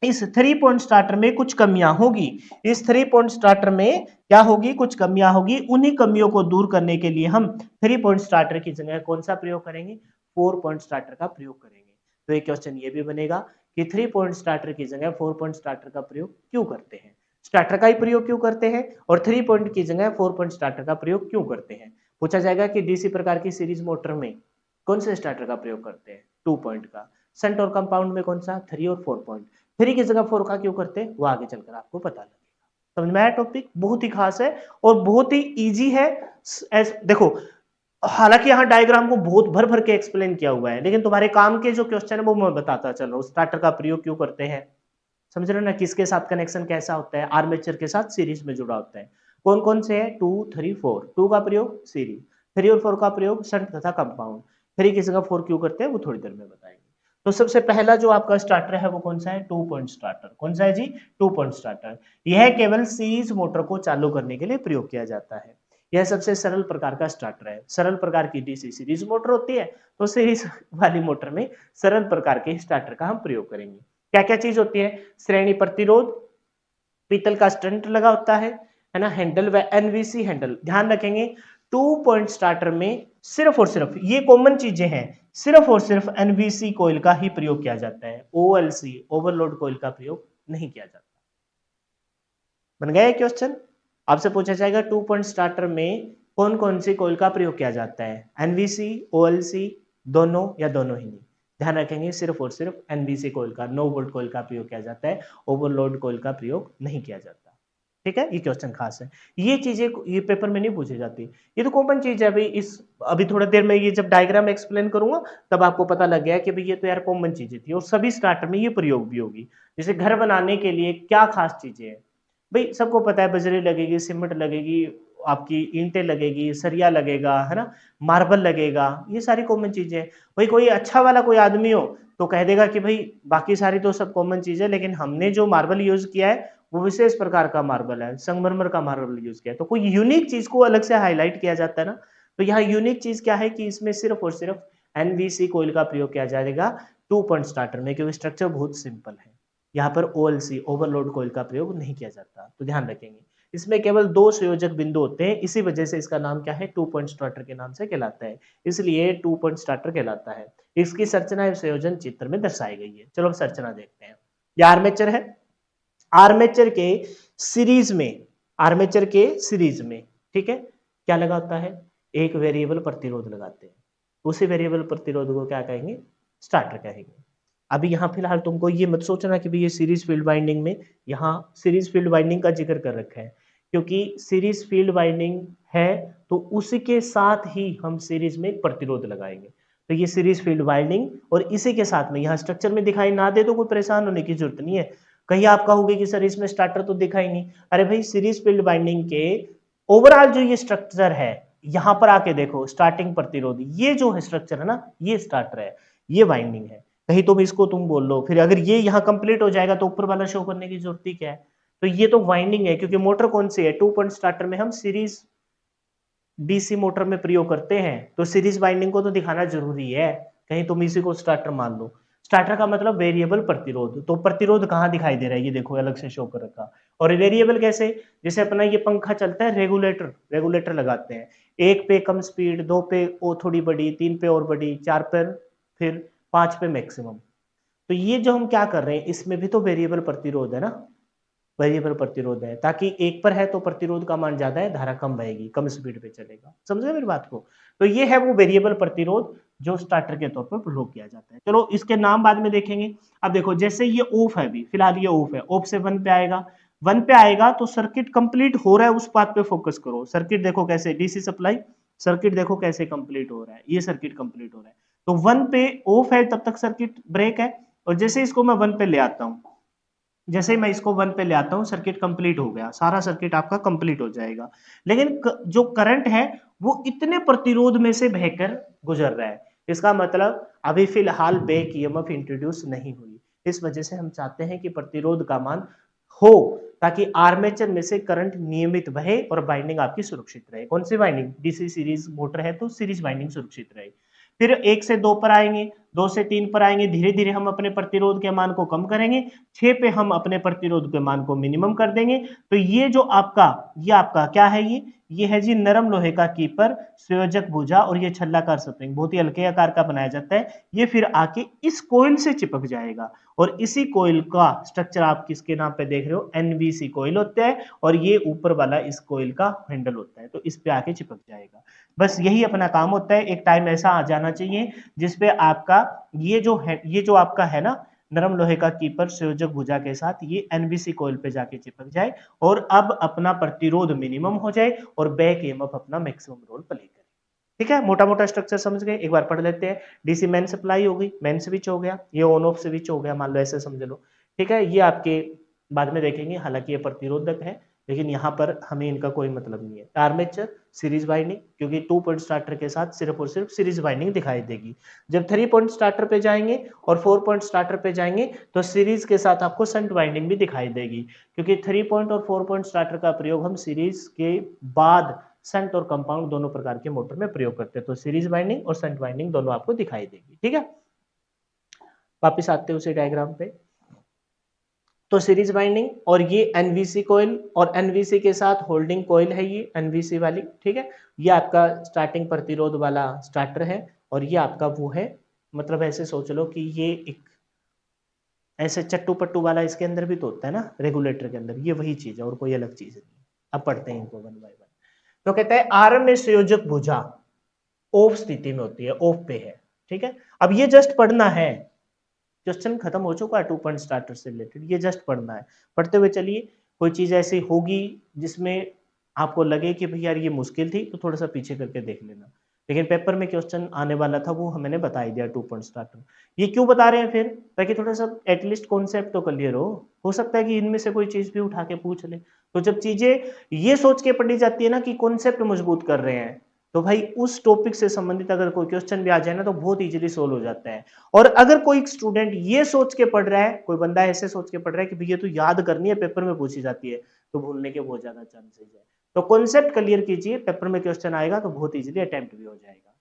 इस थ्री पॉइंट स्टार्टर में कुछ कमियां होगी, इस थ्री पॉइंट स्टार्टर में क्या होगी, कुछ कमियां होगी। उन्हीं कमियों को दूर करने के लिए हम थ्री पॉइंट स्टार्टर की जगह कौन सा प्रयोग करेंगे, फोर पॉइंट स्टार्टर का प्रयोग करेंगे। तो एक क्वेश्चन ये भी बनेगा कि थ्री पॉइंट स्टार्टर की जगह फोर पॉइंट स्टार्टर का प्रयोग क्यों करते हैं, स्टार्टर का ही प्रयोग क्यों करते हैं, और थ्री पॉइंट की जगह फोर पॉइंट स्टार्टर का प्रयोग क्यों करते हैं। पूछा जाएगा कि डीसी प्रकार की सीरीज मोटर में कौन से स्टार्टर का प्रयोग करते हैं, टू पॉइंट का। संट और कंपाउंड में कौन सा, थ्री और फोर पॉइंट। थ्री की जगह फोर का क्यों करते हैं, वो आगे चलकर आपको पता लगेगा। समझ में आया, टॉपिक बहुत ही खास है और बहुत ही इजी है। देखो, हालांकि यहाँ डायग्राम को बहुत भर भर के एक्सप्लेन किया हुआ है, लेकिन तुम्हारे काम के जो क्वेश्चन है वो मैं बताता चल रहा हूँ। स्टार्टर का प्रयोग क्यों करते हैं, समझ रहे हो ना, किसके साथ कनेक्शन कैसा होता है, आर्मेचर के साथ सीरीज में जुड़ा होता है। कौन कौन से है, टू, थ्री, फोर। टू का प्रयोग सीरीज, थ्री और फोर का प्रयोग संट तथा कंपाउंड। थ्री की जगह फोर क्यों करते हैं वो थोड़ी देर में बताएंगे। तो सबसे पहला जो आपका स्टार्टर है वो कौन सा है, टू पॉइंट स्टार्टर। कौन सा है जी, टू पॉइंट स्टार्टर। यह केवल सीरीज मोटर को चालू करने के लिए प्रयोग किया जाता है। यह सबसे सरल प्रकार का स्टार्टर है। सरल प्रकार की डीसी सीरीज मोटर होती है, तो सीरीज वाली मोटर में सरल प्रकार के स्टार्टर का हम प्रयोग करेंगे। क्या क्या चीज होती है, श्रेणी प्रतिरोध, पीतल का स्टंट लगा होता है ना, हैंडल व एनवीसी हैंडल। ध्यान रखेंगे टू पॉइंट स्टार्टर में सिर्फ और सिर्फ ये कॉमन चीजें हैं, सिर्फ और सिर्फ एनवीसी कोयल का ही प्रयोग किया जाता है, ओएलसी ओवरलोड कोयल का प्रयोग नहीं किया जाता। बन गया क्वेश्चन। आपसे पूछा जाएगा टू पॉइंट स्टार्टर में कौन कौन सी कोयल का प्रयोग किया जाता है, एनवीसी, ओएलसी, दोनों या दोनों ही नहीं। ध्यान रखेंगे सिर्फ और सिर्फ एनवीसी कोयल का, नो वोल्ट कोयल का प्रयोग किया जाता है, ओवरलोड कोयल का प्रयोग नहीं किया जाता। ठीक है, ये क्वेश्चन खास है। ये चीजें ये पेपर में नहीं पूछी जाती, ये तो कॉमन चीज है भाई। इस अभी थोड़ा देर में ये जब डायग्राम एक्सप्लेन करूंगा तब आपको पता लग गया कि भाई ये तो यार कॉमन चीजें थी, और सभी स्टार्टर में ये प्रयोग भी होगी। जैसे घर बनाने के लिए क्या खास चीजें हैं भाई, सबको पता है बजरी लगेगी, सीमेंट लगेगी, आपकी ईंटें लगेगी, सरिया लगेगा, है ना, मार्बल लगेगा, ये सारी कॉमन चीजें हैं। भाई कोई अच्छा वाला कोई आदमी हो तो कह देगा कि भाई बाकी सारी तो सब कॉमन चीज है, लेकिन हमने जो मार्बल यूज किया है वो विशेष प्रकार का मार्बल है, संगमरमर का मार्बल यूज किया है। तो कोई यूनिक चीज को अलग से हाईलाइट किया जाता है ना। तो यहाँ यूनिक चीज क्या है कि इसमें सिर्फ और सिर्फ एनवीसी कोयल का प्रयोग किया जाएगा 2 पॉइंट स्टार्टर में, क्योंकि स्ट्रक्चर बहुत सिंपल है। यहाँ पर ओएलसी ओवरलोड कोयल का प्रयोग नहीं किया जाता, तो ध्यान रखेंगे। इसमें केवल 2 संयोजक बिंदु होते हैं, इसी वजह से इसका नाम क्या है, 2 पॉइंट स्टार्टर के नाम से कहलाता है, इसलिए 2 पॉइंट स्टार्टर कहलाता है। इसकी संरचना एवं संयोजन चित्र में दर्शाई गई है। चलो अब संरचना देखते हैं। यह आर्मेचर है। आर्मेचर के सीरीज में, आर्मेचर के सीरीज में, ठीक है, क्या लगा होता है, एक वेरिएबल प्रतिरोध लगाते हैं। उसी वेरिएबल प्रतिरोध को क्या कहेंगे, स्टार्टर कहेंगे। अभी यहाँ फिलहाल तुमको ये मत सोचना कि भाई ये सीरीज फील्ड बाइंडिंग में, यहाँ सीरीज फील्ड बाइंडिंग का जिक्र कर रखा है, क्योंकि सीरीज फील्ड बाइंडिंग है तो उसी के साथ ही हम सीरीज में एक प्रतिरोध लगाएंगे। तो ये सीरीज फील्ड बाइंडिंग और इसी के साथ में यहाँ स्ट्रक्चर में दिखाई ना दे तो कोई परेशान होने की जरूरत नहीं है। कहीं आप कहोगे कि सर इसमें स्टार्टर तो दिखा ही नहीं, अरे भाई सीरीज फील्ड बाइंडिंग के ओवरऑल जो ये स्ट्रक्चर है, यहां पर आके देखो स्टार्टिंग प्रतिरोध, ये जो है स्ट्रक्चर है ना, ये स्टार्टर है, ये बाइंडिंग है। कहीं तुम इसको तुम बोल लो, फिर अगर ये यहाँ कंप्लीट हो जाएगा तो ऊपर वाला शो करने की जरूरत ही क्या है। तो ये तो वाइंडिंग है, क्योंकि मोटर कौन सी है, 2 पॉइंट स्टार्टर में हम सीरीज डीसी मोटर में प्रयोग करते हैं, तो सीरीज बाइंडिंग को तो दिखाना जरूरी है। कहीं तुम इसी को स्टार्टर मान लो। स्टार्टर का मतलब वेरिएबल प्रतिरोध, तो प्रतिरोध कहाँ दिखाई दे रहा है, ये देखो अलग से शो कर रखा। और वेरिएबल कैसे, जैसे अपना ये पंखा चलता है, रेगुलेटर, रेगुलेटर लगाते हैं, 1 पे कम स्पीड, 2 पे वो थोड़ी बड़ी, 3 पे और बड़ी, 4 पर, फिर 5 पे मैक्सिमम। तो ये जो हम क्या कर रहे हैं, इसमें भी तो वेरिएबल प्रतिरोध है ना, वेरिएबल प्रतिरोध है, ताकि एक पर है तो प्रतिरोध का मान ज्यादा है, धारा कम बहेगी, कम स्पीड पे चलेगा। समझे मेरी बात को। तो ये है वो वेरिएबल प्रतिरोध जो स्टार्टर के तौर पर प्रयोग किया जाता है। चलो इसके नाम बाद में देखेंगे। अब देखो जैसे ये ऑफ है, अभी फिलहाल ये ऑफ है, ऑफ से 1 पे आएगा, 1 पे आएगा तो सर्किट कंप्लीट हो रहा है, उस बात पे फोकस करो। सर्किट देखो कैसे, डीसी सप्लाई, सर्किट देखो कैसे कंप्लीट हो रहा है, ये सर्किट कंप्लीट हो रहा है। तो 1 पे ऑफ है तब तक सर्किट ब्रेक है, और जैसे इसको मैं 1 पे ले आता हूं, जैसे ही मैं इसको 1 पे ले आता हूं, सर्किट कंप्लीट हो गया, सारा सर्किट आपका कंप्लीट हो जाएगा। लेकिन जो करंट है वो इतने प्रतिरोध में से बहकर गुजर रहा है, इसका मतलब अभी फिलहाल बैक ईएमएफ इंट्रोड्यूस नहीं हुई। इस वजह से हम चाहते हैं कि प्रतिरोध का मान हो, ताकि आर्मेचर में से करंट नियमित बहे और बाइंडिंग आपकी सुरक्षित रहे। कौन सी बाइंडिंग, डीसी सीरीज मोटर है तो सीरीज बाइंडिंग सुरक्षित रहे। फिर 1 से 2 पर आएंगे, 2 से 3 पर आएंगे, धीरे धीरे हम अपने प्रतिरोध के मान को कम करेंगे, 6 पे हम अपने प्रतिरोध के मान को मिनिमम कर देंगे। तो ये जो आपका, ये आपका क्या है, ये है जी नरम लोहे का कीपर, संयोजक भुजा, और ये छल्लाकार स्प्रिंग बहुत ही हल्के आकार का बनाया जाता है। ये फिर आके इस कोयल से चिपक जाएगा, और इसी कोयल का स्ट्रक्चर आप किसके नाम पे देख रहे हो, एनवीसी कोयल होता है, और ये ऊपर वाला इस कोयल का हैंडल होता है, तो इस पे आके चिपक जाएगा। बस यही अपना काम होता है। एक टाइम ऐसा आ जाना चाहिए जिसपे आपका ये जो है, ये जो आपका है ना नरम लोहे का कीपर संयोजक भुजा के साथ, ये एनबीसी कोयल पे जाके चिपक जाए, और अब अपना प्रतिरोध मिनिमम हो जाए और बैक ईएमएफ अपना मैक्सिमम रोल प्ले करे। ठीक है, मोटा मोटा स्ट्रक्चर समझ गए, एक बार पढ़ लेते हैं। डीसी मेन सप्लाई हो गई, मेन स्विच हो गया, ये ऑन ऑफ स्विच हो गया, मान लो ऐसे समझ लो। ठीक है, ये आपके बाद में देखेंगे, हालांकि ये प्रतिरोधक है, लेकिन यहाँ पर हमें इनका कोई मतलब नहीं है। आर्मेचर, सीरीज बाइंडिंग, क्योंकि 2 पॉइंट स्टार्टर के साथ सिर्फ और सिर्फ सीरीज बाइंडिंग दिखाई देगी। जब 3 पॉइंट स्टार्टर पे जाएंगे और 4 पॉइंट स्टार्टर पे जाएंगे तो सीरीज के साथ आपको शंट बाइंडिंग भी दिखाई देगी, क्योंकि 3 पॉइंट और 4 पॉइंट स्टार्टर का प्रयोग हम सीरीज के बाद शंट और कंपाउंड दोनों प्रकार के मोटर में प्रयोग करते हैं। तो सीरीज बाइंडिंग और शंट बाइंडिंग दोनों आपको दिखाई देगी। ठीक है, वापिस आते हैं उसी डायग्राम पे। तो सीरीज बाइंडिंग, और ये एनवीसी कोयल, और एनवीसी के साथ होल्डिंग कोयल है, ये एनवीसी वाली। ठीक है, ये आपका स्टार्टिंग प्रतिरोध वाला स्टार्टर है, और ये आपका वो है, मतलब ऐसे सोच लो कि ये एक ऐसे चट्टू पट्टू वाला इसके अंदर भी तो होता है ना, रेगुलेटर के अंदर, ये वही चीज है और कोई अलग चीज नहीं। अब पढ़ते हैं इनको 1 बाय 1। तो कहते हैं आरएम में संयोजक भुजा ऑफ स्थिति में होती है, ऑफ पे है। ठीक है, अब ये जस्ट पढ़ना है, क्वेश्चन खत्म हो चुका है 2 पॉइंट स्टार्टर से रिलेटेड, ये जस्ट पढ़ना है। पढ़ते हुए चलिए, कोई चीज ऐसी होगी जिसमें आपको लगे कि भाई यार ये मुश्किल थी, तो थोड़ा सा पीछे करके देख लेना। लेकिन पेपर में क्वेश्चन आने वाला था वो मैंने बता ही दिया 2 पॉइंट स्टार्टर। ये क्यों बता रहे हैं फिर? ताकि थोड़ा सा एटलीस्ट कॉन्सेप्ट तो क्लियर हो सकता है कि इनमें से कोई चीज भी उठा के पूछ ले। तो जब चीजें ये सोच के पढ़ी जाती है ना कि कॉन्सेप्ट मजबूत कर रहे हैं, तो भाई उस टॉपिक से संबंधित अगर कोई क्वेश्चन भी आ जाए ना तो बहुत इजीली सोल्व हो जाता है। और अगर कोई स्टूडेंट ये सोच के पढ़ रहा है, कोई बंदा ऐसे सोच के पढ़ रहा है कि भैया तो याद करनी है, पेपर में पूछी जाती है, तो भूलने के बहुत ज्यादा चांसेस है। तो कॉन्सेप्ट क्लियर कीजिए, पेपर में क्वेश्चन आएगा तो बहुत इजीली अटेम्प्ट भी हो जाएगा।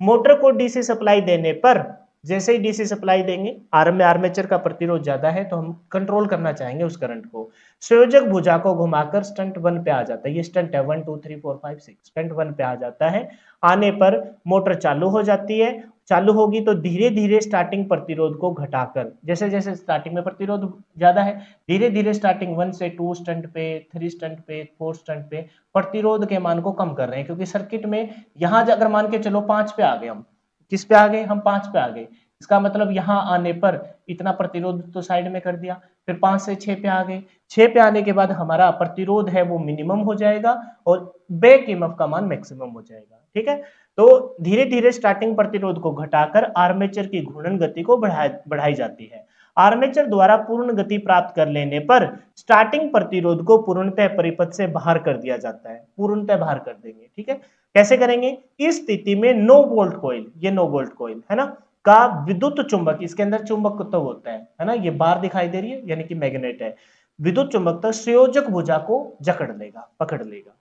मोटर को डीसी सप्लाई देने पर, जैसे ही डीसी सप्लाई देंगे, आर्म में आर्मेचर का प्रतिरोध ज्यादा है तो हम कंट्रोल करना चाहेंगे उस करंट को। संयोजक भुजा को घुमाकर स्टंट 1 पे आ जाता है। ये स्टंट है 1 2 3 4 5 6, स्टंट 1 पे आ जाता है। आने पर मोटर चालू हो जाती है। चालू होगी तो धीरे धीरे स्टार्टिंग प्रतिरोध को घटाकर, जैसे जैसे स्टार्टिंग में प्रतिरोध ज्यादा है, धीरे धीरे स्टार्टिंग 1 से 2 स्टंट पे, 3 स्टंट पे, 4 स्टंट पे प्रतिरोध के मान को कम कर रहे हैं। क्योंकि सर्किट में यहां अगर मान के चलो 5 पे आ गए हम, किस पे आ गए हम? 5 पे आ गए। इसका मतलब यहां आने पर इतना प्रतिरोध तो साइड में कर दिया, फिर 5 से 6 पे आ गए। 6 पे आने के बाद हमारा प्रतिरोध है वो मिनिमम हो जाएगा और बैक ईएमएफ का मान मैक्सिमम हो जाएगा। ठीक है, तो धीरे धीरे स्टार्टिंग प्रतिरोध को घटाकर आर्मेचर की घूर्णन गति को बढ़ाई जाती है। आर्मेचर द्वारा पूर्ण गति प्राप्त कर लेने पर स्टार्टिंग प्रतिरोध को पूर्णतः परिपथ से बाहर कर दिया जाता है। पूर्णतः बाहर कर देंगे। ठीक है, कैसे करेंगे? इस स्थिति में नो बोल्ट कॉइल, ये नो बोल्ट कॉइल है ना, का विद्युत चुंबक, इसके अंदर चुंबक तो होता है ना, ये बार दिखाई दे रही है यानी कि मैग्नेट है। विद्युत चुंबक तो संयोजक भुजा को जकड़ लेगा, पकड़ लेगा।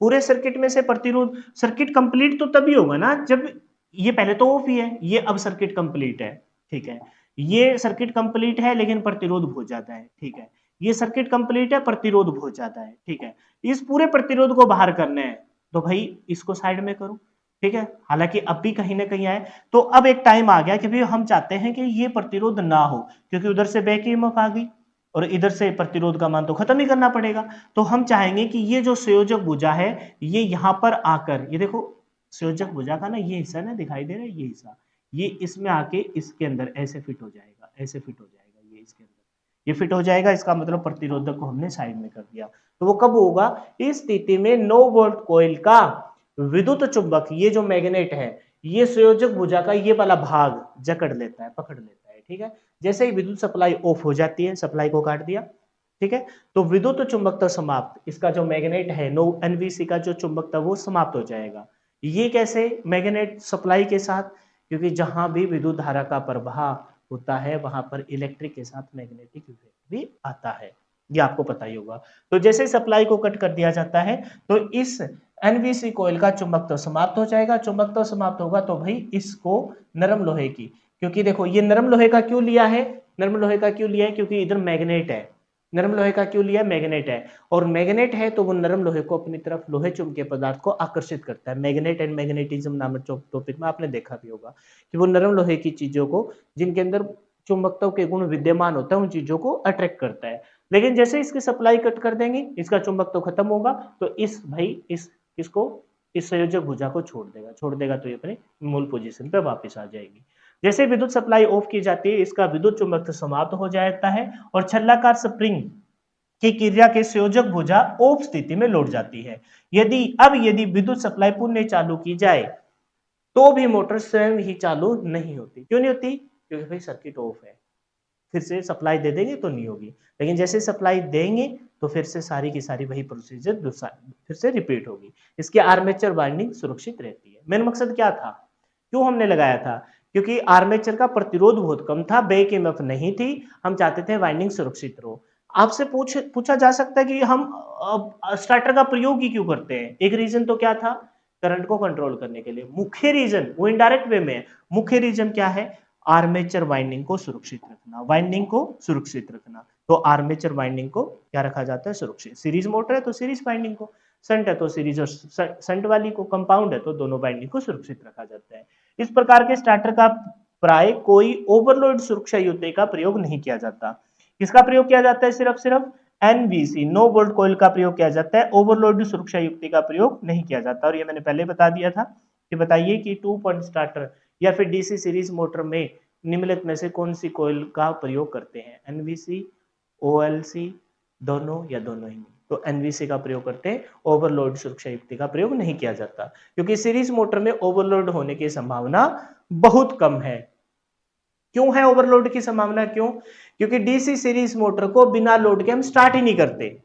पूरे सर्किट में से प्रतिरोध, सर्किट कंप्लीट तो तभी होगा ना जब ये पहले तो ऑफ ही है, ये अब सर्किट कंप्लीट है। ठीक है, ये सर्किट कंप्लीट है लेकिन प्रतिरोध बहुत ज्यादा है। ठीक है, ये सर्किट कंप्लीट है, प्रतिरोध बहुत ज्यादा है। ठीक है, इस पूरे प्रतिरोध को बाहर करना है तो भाई इसको साइड में करो। ठीक है, हालांकि अब भी कहीं ना कहीं आए, तो अब एक टाइम आ गया कि भाई हम चाहते हैं कि ये प्रतिरोध ना हो, क्योंकि उधर से बैक ईएमएफ आ गई और इधर से प्रतिरोध का मान तो खत्म ही करना पड़ेगा। तो हम चाहेंगे कि ये जो संयोजक भुजा है ये यहां पर आकर, ये देखो संयोजक भुजा का ना ये हिस्सा ना दिखाई दे रहा है, ये हिस्सा, ये इसमें आके इसके अंदर ऐसे फिट हो जाएगा, ऐसे फिट हो जाएगा, ये इसके अंदर ये फिट हो जाएगा। इसका मतलब प्रतिरोधक को हमने साइड में कर दिया। तो वो कब होगा? इस स्थिति में नो वोल्ट कॉइल का विद्युत चुंबक, ये जो मैग्नेट है, ये संयोजक भुजा का ये वाला भाग जकड़ लेता है, पकड़ लेता है। ठीक है, जैसे ही विद्युत सप्लाई ऑफ हो जाती है, सप्लाई को काट दिया। ठीक है, तो विद्युत चुंबक तो समाप्त, इसका जो मैग्नेट है नो एनवीसी का जो चुंबक था वो समाप्त हो जाएगा। ये कैसे? मैग्नेट सप्लाई के साथ, क्योंकि जहां भी विद्युत धारा का प्रवाह होता है वहां पर इलेक्ट्रिक के साथ मैग्नेटिक इफेक्ट भी आता है, ये आपको पता ही होगा। तो जैसे सप्लाई को कट कर दिया जाता है तो इस एनवीसी कॉइल का चुंबक तो समाप्त हो जाएगा। चुंबक तो समाप्त होगा तो भाई इसको नरम लोहे की, क्योंकि देखो ये नरम लोहे का क्यों लिया है, नरम लोहे का क्यों लिया है? क्योंकि इधर मैग्नेट है। नरम लोहे का क्यों लिया? मैग्नेट है, और मैग्नेट है तो वो नरम लोहे को अपनी तरफ, लोहे चुंबकीय पदार्थ को आकर्षित करता है। मैग्नेट एंड मैग्नेटिज्म नामक टॉपिक में आपने देखा भी होगा कि वो नरम लोहे की चीजों को, जिनके अंदर चुंबकत्व के गुण विद्यमान होता है, उन चीजों को अट्रैक्ट करता है। लेकिन जैसे इसकी सप्लाई कट कर देंगे, इसका चुंबक तो खत्म होगा, तो इस भाई इस इसको, इस संयोजक भुजा को छोड़ देगा तो ये अपने मूल पोजीशन पे वापस आ जाएगी। जैसे विद्युत सप्लाई ऑफ की जाती है, इसका विद्युत चुंबकत्व समाप्त हो जाता है और छल्लाकार स्प्रिंग की क्रिया के संयोजक भुजा ऑफ स्थिति में लौट जाती है। यदि विद्युत सप्लाई पुनः चालू की जाए तो भी मोटर स्वयं ही चालू नहीं होती। क्यों नहीं होती? क्योंकि भाई सर्किट ऑफ है। फिर से सप्लाई दे देंगे तो नहीं होगी, लेकिन जैसे सप्लाई देंगे तो फिर से सारी की सारी वही प्रोसीजर फिर से रिपीट होगी। इसकी आर्मेचर वाइंडिंग सुरक्षित रहती है। मेन मकसद क्या था, क्यों हमने लगाया था? क्योंकि आर्मेचर का प्रतिरोध बहुत कम था, बैक ईएमएफ नहीं थी, हम चाहते थे वाइंडिंग सुरक्षित रहो। आपसे पूछा जा सकता है कि हम स्टार्टर का प्रयोग ही क्यों करते हैं? एक रीजन तो क्या था, करंट को कंट्रोल करने के लिए। मुख्य रीजन वो इनडायरेक्ट वे में है, मुख्य रीजन क्या है? आर्मेचर वाइंडिंग को सुरक्षित रखना, वाइंडिंग को सुरक्षित रखना। तो आर्मेचर वाइंडिंग को क्या रखा जाता है? सुरक्षित। सीरीज मोटर है तो सीरीज वाइंडिंग को, शंट है तो सीरीज और शंट वाली को, कंपाउंड है तो दोनों वाइंडिंग को सुरक्षित रखा जाता है। इस प्रकार के स्टार्टर का प्राय कोई ओवरलोड सुरक्षा युक्ति का प्रयोग नहीं किया जाता। किसका प्रयोग किया जाता है? सिर्फ सिर्फ एनवीसी, नो बोल्ट कॉइल का प्रयोग किया जाता है, ओवरलोड सुरक्षा युक्ति का प्रयोग नहीं किया जाता। और ये मैंने पहले बता दिया था कि बताइए कि 2 पॉइंट स्टार्टर या फिर डीसी सीरीज मोटर में निम्नलिखित में से कौन सी कॉइल का प्रयोग करते हैं? एनवीसी, ओएलसी, दोनों या दोनों ही नहीं? तो एनवीसी का प्रयोग करते हैं, ओवरलोड सुरक्षा युक्ति का प्रयोग नहीं किया जाता, क्योंकि सीरीज मोटर में ओवरलोड होने की संभावना बहुत कम है। क्यों है ओवरलोड की संभावना? क्यों? क्योंकि डीसी सीरीज मोटर को बिना लोड के हम स्टार्ट ही नहीं करते।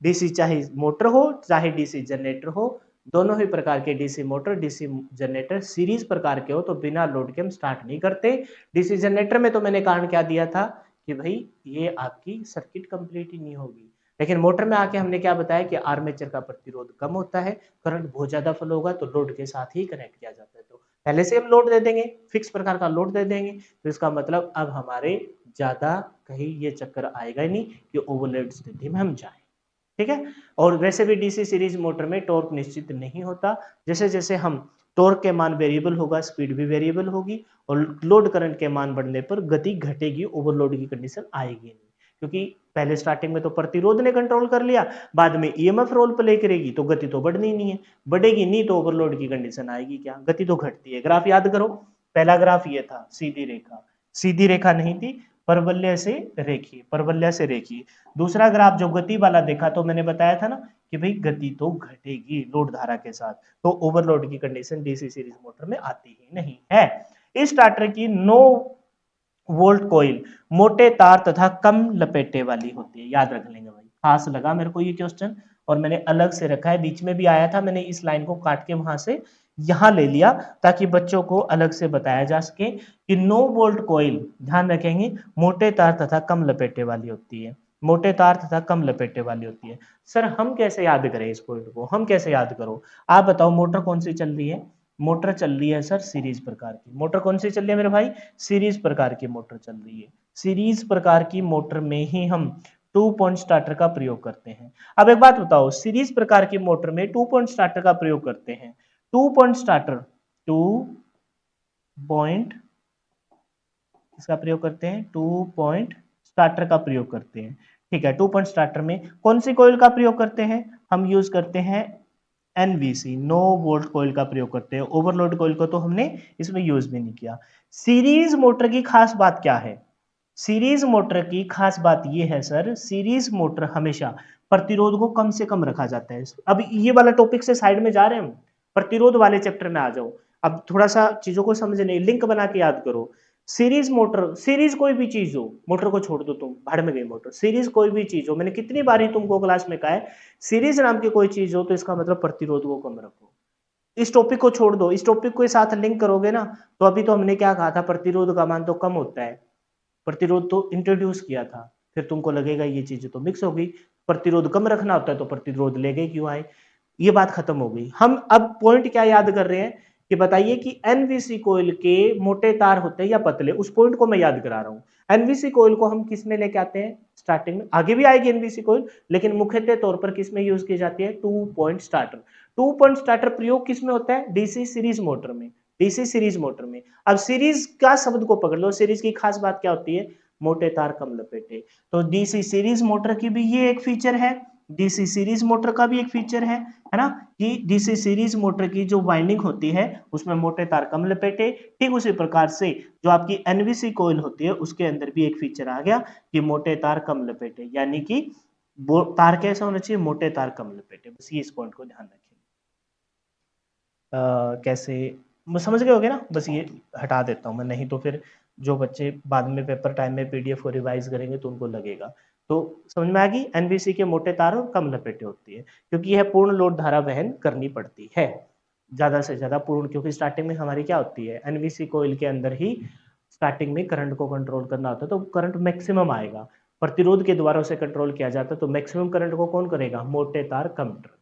डीसी चाहे मोटर हो चाहे डीसी जनरेटर हो, दोनों ही प्रकार के DC motor DC generator series प्रकार के हो तो बिना लोड के हम स्टार्ट नहीं करते। डीसी जनरेटर में तो मैंने कारण क्या दिया था कि भाई ये आपकी सर्किट कंप्लीट ही नहीं होगी, लेकिन मोटर में आके हमने क्या बताया कि आर्मेचर का प्रतिरोध कम होता है, करंट बहुत ज्यादा फ्लो होगा तो लोड के साथ ही कनेक्ट किया जाता है, तो पहले से हम लोड दे देंगे, फिक्स प्रकार का लोड दे देंगे, तो इसका मतलब अब हमारे ज्यादा कहीं ये चक्कर आएगा ही नहीं कि ओवरलोड स्थिति में हम जाए। ठीक है। और वैसे भी डीसी सीरीज मोटर में टॉर्क निश्चित नहीं होता, जैसे जैसे हम टॉर्क के मान वेरिएबल होगा स्पीड भी वेरिएबल होगी, और लोड करंट के मान बढ़ने पर गति घटेगी, ओवरलोड की कंडीशन आएगी नहीं, क्योंकि पहले स्टार्टिंग में तो प्रतिरोध ने कंट्रोल कर लिया, बाद में ईएमएफ रोल प्ले करेगी तो गति तो बढ़नी नहीं है, बढ़ेगी नहीं तो ओवरलोड की कंडीशन आएगी क्या? गति तो घटती है। ग्राफ याद करो, पहला ग्राफ ये था सीधी रेखा, सीधी रेखा नहीं थी, परवलय से रेखीय, परवलय से रेखीय। दूसरा ग्राफ जो गति वाला देखा तो मैंने बताया था ना कि भाई गति तो घटेगी लोड धारा के साथ, तो ओवरलोड की कंडीशन डीसी सीरीज मोटर में आती ही नहीं है। इस स्टार्टर की 9 वोल्ट कॉइल मोटे तार तथा कम लपेटे वाली होती है, याद रख लेंगे भाई, खास लगा मेरे को ये क्वेश्चन, और मैंने अलग से रखा है, बीच में भी आया था, मैंने इस लाइन को काट के वहां से यहां ले लिया ताकि बच्चों को अलग से बताया जा सके कि 9 वोल्ट कॉइल, ध्यान रखेंगे, मोटे तार तथा कम लपेटे वाली होती है, मोटे तार तथा कम लपेटे वाली होती है। सर हम कैसे याद करें इस पॉइंट को, हम कैसे याद करो, आप बताओ। मोटर कौन सी चल रही है? मोटर चल रही है सर सीरीज प्रकार की। मोटर कौन सी चल रही है मेरे भाई? सीरीज प्रकार की मोटर चल रही है। सीरीज प्रकार की मोटर में ही हम 2 पॉइंट स्टार्टर का प्रयोग करते हैं। अब एक बात बताओ, सीरीज प्रकार की मोटर में 2 पॉइंट स्टार्टर का प्रयोग करते हैं, 2 पॉइंट स्टार्टर, 2 पॉइंट इसका प्रयोग करते हैं, 2 पॉइंट स्टार्टर का प्रयोग करते हैं। ठीक है, 2 पॉइंट स्टार्टर में कौन सी कॉइल का प्रयोग करते हैं? हम यूज करते हैं एनवीसी, 9 वोल्ट कॉइल का प्रयोग करते हैं। ओवरलोड कॉइल को तो हमने इसमें यूज भी नहीं किया। सीरीज मोटर की खास बात क्या है? सीरीज मोटर की खास बात यह है सर, सीरीज मोटर हमेशा प्रतिरोध को कम से कम रखा जाता है। अब ये वाला टॉपिक से साइड में जा रहे हैं हम, प्रतिरोध वाले चैप्टर में आ जाओ। अब थोड़ा सा चीजों को समझने, लिंक बना के याद करो। सीरीज मोटर, सीरीज कोई भी चीज हो, मोटर को छोड़ दो तुम, भाड़ में गई मोटर, सीरीज कोई भी चीज हो, मैंने कितनी बारी तुमको क्लास में कहा है, सीरीज नाम की कोई चीज हो तो इसका मतलब प्रतिरोध को कम रखो। इस टॉपिक को छोड़ दो, इस टॉपिक को साथ लिंक करोगे ना, तो अभी तो हमने क्या कहा था, प्रतिरोध का मान तो कम होता है, प्रतिरोध तो इंट्रोड्यूस किया था, फिर तुमको लगेगा ये चीजें तो मिक्स हो गई, प्रतिरोध कम रखना होता है तो प्रतिरोध ले गए क्यों आए, ये बात खत्म हो गई। हम अब पॉइंट क्या याद कर रहे हैं कि बताइए कि एनवीसी कोयल के मोटे तार होते हैं या पतले, उस पॉइंट को मैं याद करा रहा हूं। एनवीसी कोयल को हम किस में लेके आते हैं स्टार्टिंग में, आगे भी आएगी एनवीसी कोयल, लेकिन मुख्यतः तौर पर किस में यूज की जाती है? 2 पॉइंट स्टार्टर। 2 पॉइंट स्टार्टर प्रयोग किस में होता है? डीसी सीरीज मोटर में, डीसी सीरीज मोटर में। अब सीरीज का शब्द को पकड़ लो, सीरीज की खास बात क्या होती है? मोटे तार कम लपेटे। तो डीसी सीरीज मोटर की भी ये एक फीचर है, डीसी सीरीज मोटर का भी एक फीचर है ना, कि डीसी सीरीज मोटर की जो वाइंडिंग होती है उसमें मोटे तार कम लपेटे। ठीक उसी प्रकार से जो आपकी एनवीसी कोयल होती है उसके अंदर भी एक फीचर आ गया कि मोटे तार कम लपेटे, यानी कि तार कैसा होना चाहिए? मोटे तार कम लपेटे। बस ये इस पॉइंट को ध्यान रखें। कैसे समझ गए होगे ना, बस ये हटा देता हूं मैं, नहीं तो फिर जो बच्चे बाद में पेपर टाइम में पीडीएफ को रिवाइज करेंगे तो उनको लगेगा। तो समझ में आ गई, एनवीसी के मोटे तार और कम लपेटे होती है, क्योंकि यह पूर्ण लोड धारा वहन करनी पड़ती है, ज्यादा से ज्यादा पूर्ण, क्योंकि स्टार्टिंग में हमारी क्या होती है, एनवीसी कोइल के अंदर ही स्टार्टिंग में करंट को कंट्रोल करना होता है, तो करंट मैक्सिमम आएगा, प्रतिरोध के द्वारा उसे कंट्रोल किया जाता है, तो मैक्सिमम करंट को कौन करेगा? मोटे तार कमिटर।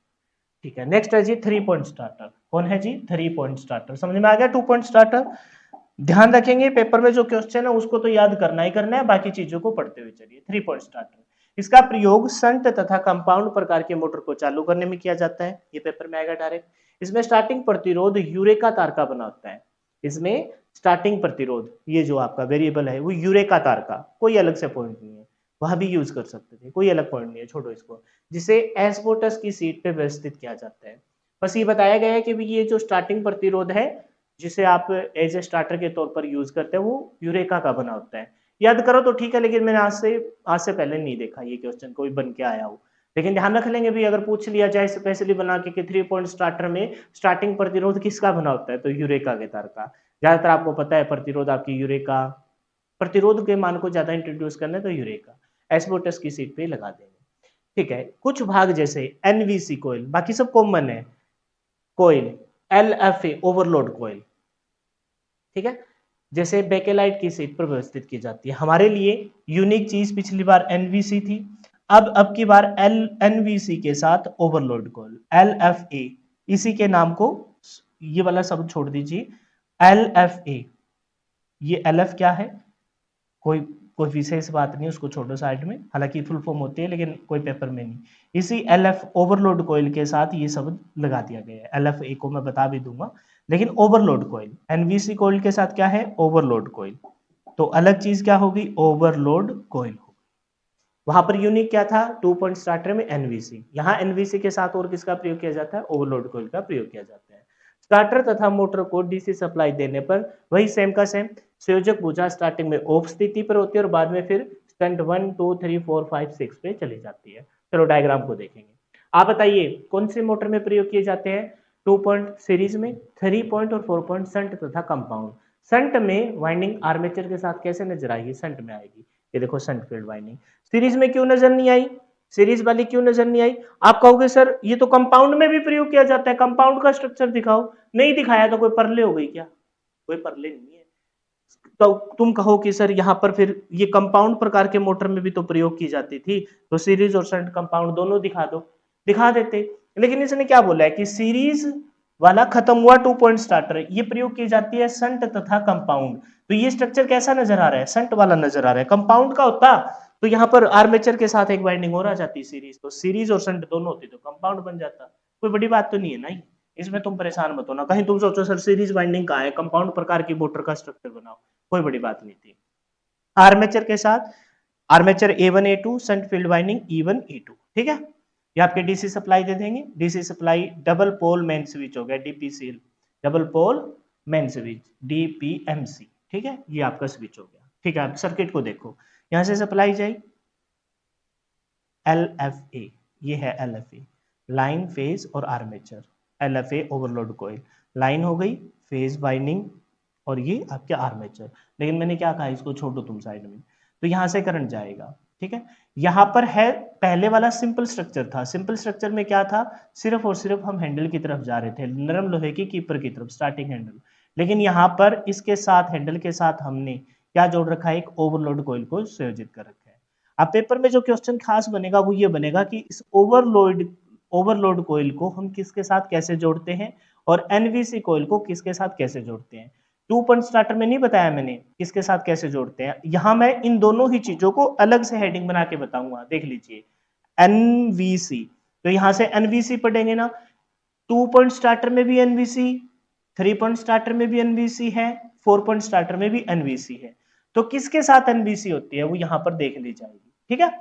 ठीक है, नेक्स्ट है जी 3 पॉइंट स्टार्टर। कौन है जी? 3 पॉइंट स्टार्टर। समझ में आ गया 2 पॉइंट स्टार्टर? ध्यान रखेंगे पेपर में जो क्वेश्चन है उसको तो याद करना ही करना है, बाकी चीजों को पढ़ते हुए चलिए। 3 पॉइंट स्टार्टर, इसका प्रयोग संट तथा कंपाउंड प्रकार के मोटर को चालू करने में किया जाता है, ये पेपर में आएगा डायरेक्ट। इसमें स्टार्टिंग प्रतिरोध यूरेका तार का बना होता है, इसमें स्टार्टिंग प्रतिरोध ये जो आपका वेरिएबल है वो यूरेका तार का, कोई अलग से पॉइंट नहीं है, वहां भी यूज कर सकते थे, कोई अलग पॉइंट नहीं है, छोड़ो इसको, जिसे एस्बोटस की सीट पे व्यवस्थित किया जाता है। बस ये बताया गया है कि ये जो स्टार्टिंग प्रतिरोध है जिसे आप एज ए स्टार्टर के तौर पर यूज करते हैं वो यूरेका का बना होता है, याद करो तो ठीक है, लेकिन मैंने आज से पहले नहीं देखा ये क्वेश्चन कोई बन के आया हो। लेकिन ध्यान रख लेंगे भी, अगर पूछ लिया जाए स्पेशली बना के 3 पॉइंट स्टार्टर में स्टार्टिंग प्रतिरोध किसका बना होता है, तो यूरेका के तार का। ज्यादातर आपको पता है प्रतिरोध आपकी यूरेका, प्रतिरोध के मान को ज्यादा इंट्रोड्यूस करना है तो यूरेका, एस्बेस्टस की सीट पे लगा देंगे। ठीक है, कुछ भाग जैसे एनवीसी कोयल, बाकी सब कॉमन है, कोयल, एलएफए ओवरलोड कोयल, ठीक है, जैसे बेकेलाइट की सीट पर व्यवस्थित की जाती है। हमारे लिए यूनिक चीज पिछली बार एनवीसी थी, अब की बार एल एनवीसी के साथ overload call L F A, इसी के नाम को, ये वाला शब्द छोड़ दीजिए, एल एफ ए, ये एल एफ क्या है, कोई कोई विशेष बात नहीं, उसको छोड़ो साइड में, हालांकि फुल फॉर्म होती है लेकिन कोई पेपर में नहीं। इसी एल एफ ओवरलोड कोयल के साथ ये शब्द लगा दिया गया है, एल एफ ए को मैं बता भी दूंगा, लेकिन ओवरलोड कोयल एनवीसी कोयल के साथ क्या है, ओवरलोड कोयल, तो अलग चीज क्या होगी, ओवरलोड कोयल होगी। वहां पर यूनिक क्या था, 2 पॉइंट स्टार्टर में एनवीसी, यहाँ एनवीसी के साथ और किसका प्रयोग किया जाता है, ओवरलोड कोयल का प्रयोग किया जाता है। स्टार्टर तथा मोटर को डीसी सप्लाई देने पर वही सेम का सेम, संयोजक भुजा स्टार्टिंग में ऑफ स्थिति पर होती है और बाद में फिर स्टंट 1 2 3 4 5 6 पे चली जाती है। चलो डायग्राम को देखेंगे। आप बताइए कौन से मोटर में प्रयोग किए जाते हैं, 2 पॉइंट सीरीज में, 3 पॉइंट और 4 पॉइंट संट तथा कंपाउंड। संट में वाइंडिंग आर्मेचर के साथ कैसे नजर आएगी, संट में आएगी, ये देखो संट फील्ड वाइंडिंग। सीरीज में क्यों नजर नहीं आई, सीरीज वाली क्यों नजर नहीं आई, आप कहोगे सर ये तो कंपाउंड में भी प्रयोग किया जाता है, कंपाउंड का स्ट्रक्चर दिखाओ, नहीं दिखाया तो कोई परले हो गई क्या, कोई परले नहीं है। तो तुम कहो कि सर यहाँ पर फिर ये कंपाउंड प्रकार के मोटर में भी तो प्रयोग की जाती थी, तो सीरीज और शंट कंपाउंड दोनों दिखा दो, दिखा देते, लेकिन इसने क्या बोला है कि सीरीज वाला खत्म हुआ 2 पॉइंट स्टार्टर, ये प्रयोग की जाती है संट तथा कंपाउंड। तो ये स्ट्रक्चर कैसा नजर आ रहा है, संट वाला नजर आ रहा है, कंपाउंड का होता तो यहाँ पर आर्मेचर के साथ एक वाइंडिंग और आ जाती सीरीज, तो सीरीज और संट दोनों होती तो कंपाउंड बन जाता, कोई बड़ी बात तो नहीं है ना ये। इसमें तुम परेशान मत होना, कहीं तुम सोचो सर सीरीज वाइंडिंग कहाँ है, कंपाउंड प्रकार की मोटर का स्ट्रक्चर बनाओ, कोई बड़ी बात नहीं थी। आर्मेचर के साथ armature A1 A2 shunt field winding E1 E2, ठीक है, ये आपके डीसी सप्लाई दे देंगे, DC supply double pole main switch हो गया DPCL, double pole main switch DPMC, ठीक है, ये आपका स्विच हो गया। ठीक है, आप सर्किट को देखो, यहां से सप्लाई जाए LFA, ये है LFA, लाइन फेज और armature, LFA overload coil, line हो गई, फेज वाइंडिंग, और ये आपके आर्मेचर। लेकिन मैंने क्या कहा, इसको छोड़ो तुम साइड में, तो यहां से करंट जाएगा, ठीक है। यहां पर है पहले वाला सिंपल स्ट्रक्चर था, सिंपल स्ट्रक्चर में क्या था, सिर्फ और सिर्फ हम हैंडल की तरफ जा रहे थे, नरम लोहे की कीपर की तरफ, स्टार्टिंग हैंडल। लेकिन यहाँ पर इसके साथ हैंडल के साथ हमने क्या जोड़ रखा है, एक ओवरलोड कॉइल को संयोजित कर रखा है। अब पेपर में जो क्वेश्चन खास बनेगा वो ये बनेगा कि इस ओवरलोड कोइल को हम किसके साथ कैसे जोड़ते हैं और एनवीसी कोइल को किसके साथ कैसे जोड़ते हैं। 2 पॉइंट स्टार्टर में नहीं बताया मैंने किसके साथ कैसे जोड़ते हैं, यहां मैं इन दोनों ही चीजों को अलग से हेडिंग बना के बताऊंगा, देख लीजिए। एनवीसी, तो यहां से एनवीसी पढ़ेंगे ना, 2 पॉइंट स्टार्टर में भी एनवीसी, 3 पॉइंट स्टार्टर में भी एनवीसी है, 4 पॉइंट स्टार्टर में भी एनवीसी है, तो किसके साथ एनवीसी होती है वो यहां पर देख ली जाएगी, ठीक है।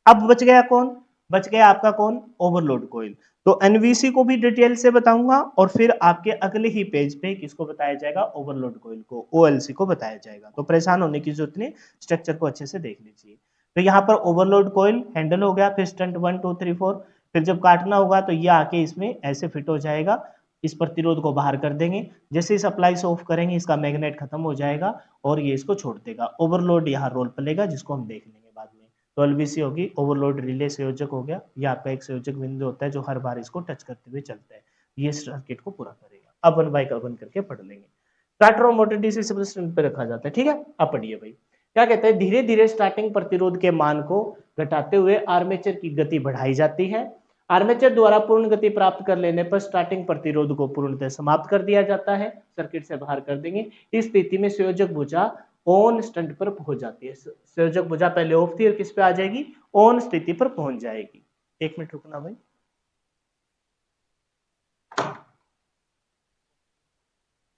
अब बच गया कौन, बच गया आपका कौन, ओवरलोड कोइल। तो एनवीसी को भी डिटेल से बताऊंगा और फिर आपके अगले ही पेज पे किसको बताया जाएगा, ओवरलोड कोइल को, ओएलसी को बताया जाएगा। तो परेशान होने की जरूरत नहीं, स्ट्रक्चर को अच्छे से देख लीजिए। तो यहाँ पर ओवरलोड कोइल हैंडल हो गया, फिर स्टंट 1 2 3 4, फिर जब काटना होगा तो ये आके इसमें ऐसे फिट हो जाएगा, इस प्रतिरोध को बाहर कर देंगे, जैसे ही सप्लाई से ऑफ करेंगे इसका मैग्नेट खत्म हो जाएगा और ये इसको छोड़ देगा, ओवरलोड यहाँ रोल पलेगा जिसको हम देख लेंगे बाद में। तो एलवीसी होगी, ओवरलोड रिले संयोजक हो गया, ये आपका एक संयोजक बिंदु होता है जो हर बार इसको टच करते हुए चलता है, ये सर्किट को पूरा करेगा। अब 1 बाय 1 करके पढ़ लेंगे। स्टार्टर और मोटर डीसी सबस्टेंस पे रखा जाता है, ठीक है। अब पढ़िए भाई, क्या कहते हैं, धीरे धीरे स्टार्टिंग प्रतिरोध के मान को घटाते हुए आर्मेचर की गति बढ़ाई जाती है, आर्मेचर द्वारा पूर्ण गति प्राप्त कर लेने पर स्टार्टिंग प्रतिरोध को पूर्णतः समाप्त कर दिया जाता है, सर्किट से बाहर कर देंगे। इस स्थिति में संयोजक भुजा ऑन स्टंट पर पहुंच जाती है, संयोजक भुजा पहले ऑफ थी और किस पे आ जाएगी, ऑन स्थिति पर पहुंच जाएगी। 1 मिनट रुकना भाई।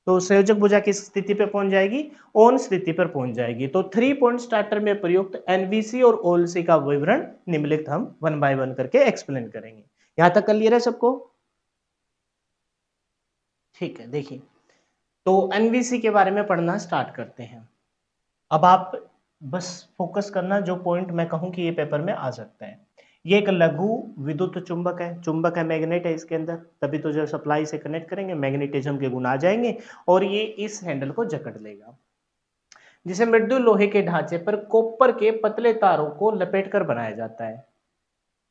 तो संयोजक भुजा किस स्थिति पे पहुंच जाएगी, ऑन स्थिति पर पहुंच जाएगी। तो 3 पॉइंट स्टार्टर में प्रयुक्त एनवीसी और ओएलसी का विवरण निम्नलिखित हम 1 बाय 1 करके एक्सप्लेन करेंगे। यहां तक क्लियर है सबको, ठीक है। देखिए, तो एनवीसी के बारे में पढ़ना स्टार्ट करते हैं। अब आप बस फोकस करना जो पॉइंट मैं कहूं कि ये पेपर में आ सकता है। ये एक लघु विद्युत चुंबक है, मैग्नेट है इसके अंदर, तभी तो जब सप्लाई से कनेक्ट करेंगे मैग्नेटिज्म के गुण आ जाएंगे और ये इस हैंडल को जकड़ लेगा। जिसे मृदु लोहे के ढांचे पर कॉपर के पतले तारों को लपेटकर बनाया जाता है।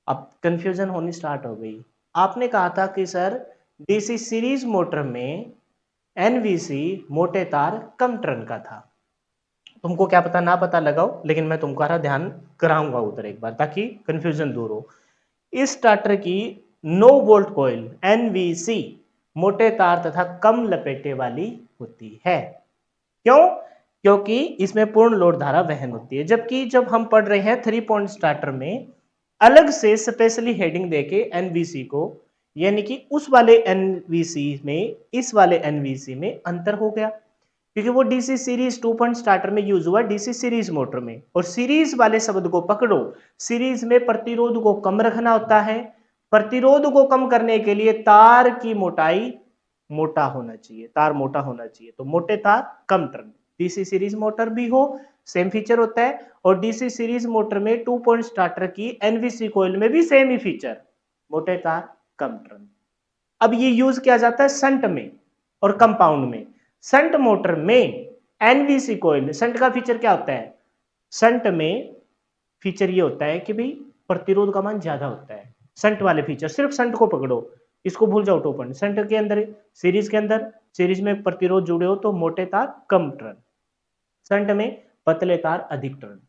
अब कंफ्यूजन होनी स्टार्ट हो गई। आपने कहा था कि सर डीसी सीरीज मोटर में एनवीसी मोटे तार कम टर्न का था। तुमको क्या पता ना पता लगाओ, लेकिन मैं तुम्हारा ध्यान कराऊंगा उधर एक बार ताकि कंफ्यूजन दूर हो। इस स्टार्टर की नो वोल्ट कॉइल एनवीसी मोटे तार तथा कम लपेटे वाली होती है। क्यों? क्योंकि इसमें पूर्ण लोड धारा वहन होती है, जबकि जब हम पढ़ रहे हैं 3 पॉइंट स्टार्टर में अलग से स्पेशली हेडिंग देके एनवीसी को, यानी कि उस वाले एनवीसी में इस वाले एनवीसी में अंतर हो गया, क्योंकि वो डीसी सीरीज 2 पॉइंट स्टार्टर में यूज हुआ डीसी सीरीज मोटर में। और सीरीज वाले शब्द को पकड़ो, सीरीज में प्रतिरोध को कम रखना होता है। प्रतिरोध को कम करने के लिए तार की मोटाई मोटा होना चाहिए, तार मोटा होना चाहिए, तो मोटे तार कम टर्न। डीसी सीरीज मोटर भी हो सेम फीचर होता है, और डीसी सीरीज मोटर में 2 पॉइंट स्टार्टर की एनवीसी कोयल में भी सेम ही फीचर, मोटे तार कम टर्न। अब ये यूज किया जाता है संट में और कंपाउंड में। संट मोटर में एनवीसी कोयल, संट का फीचर क्या होता है? संट में फीचर ये होता है कि भाई प्रतिरोध का मान ज्यादा होता है। संट वाले फीचर, सिर्फ संट को पकड़ो, इसको भूल जाओ। टोपन संट के अंदर, सीरीज के अंदर, सीरीज में प्रतिरोध जुड़े हो तो मोटे तार कम टर्न, संट में पतले तार अधिक टर्न।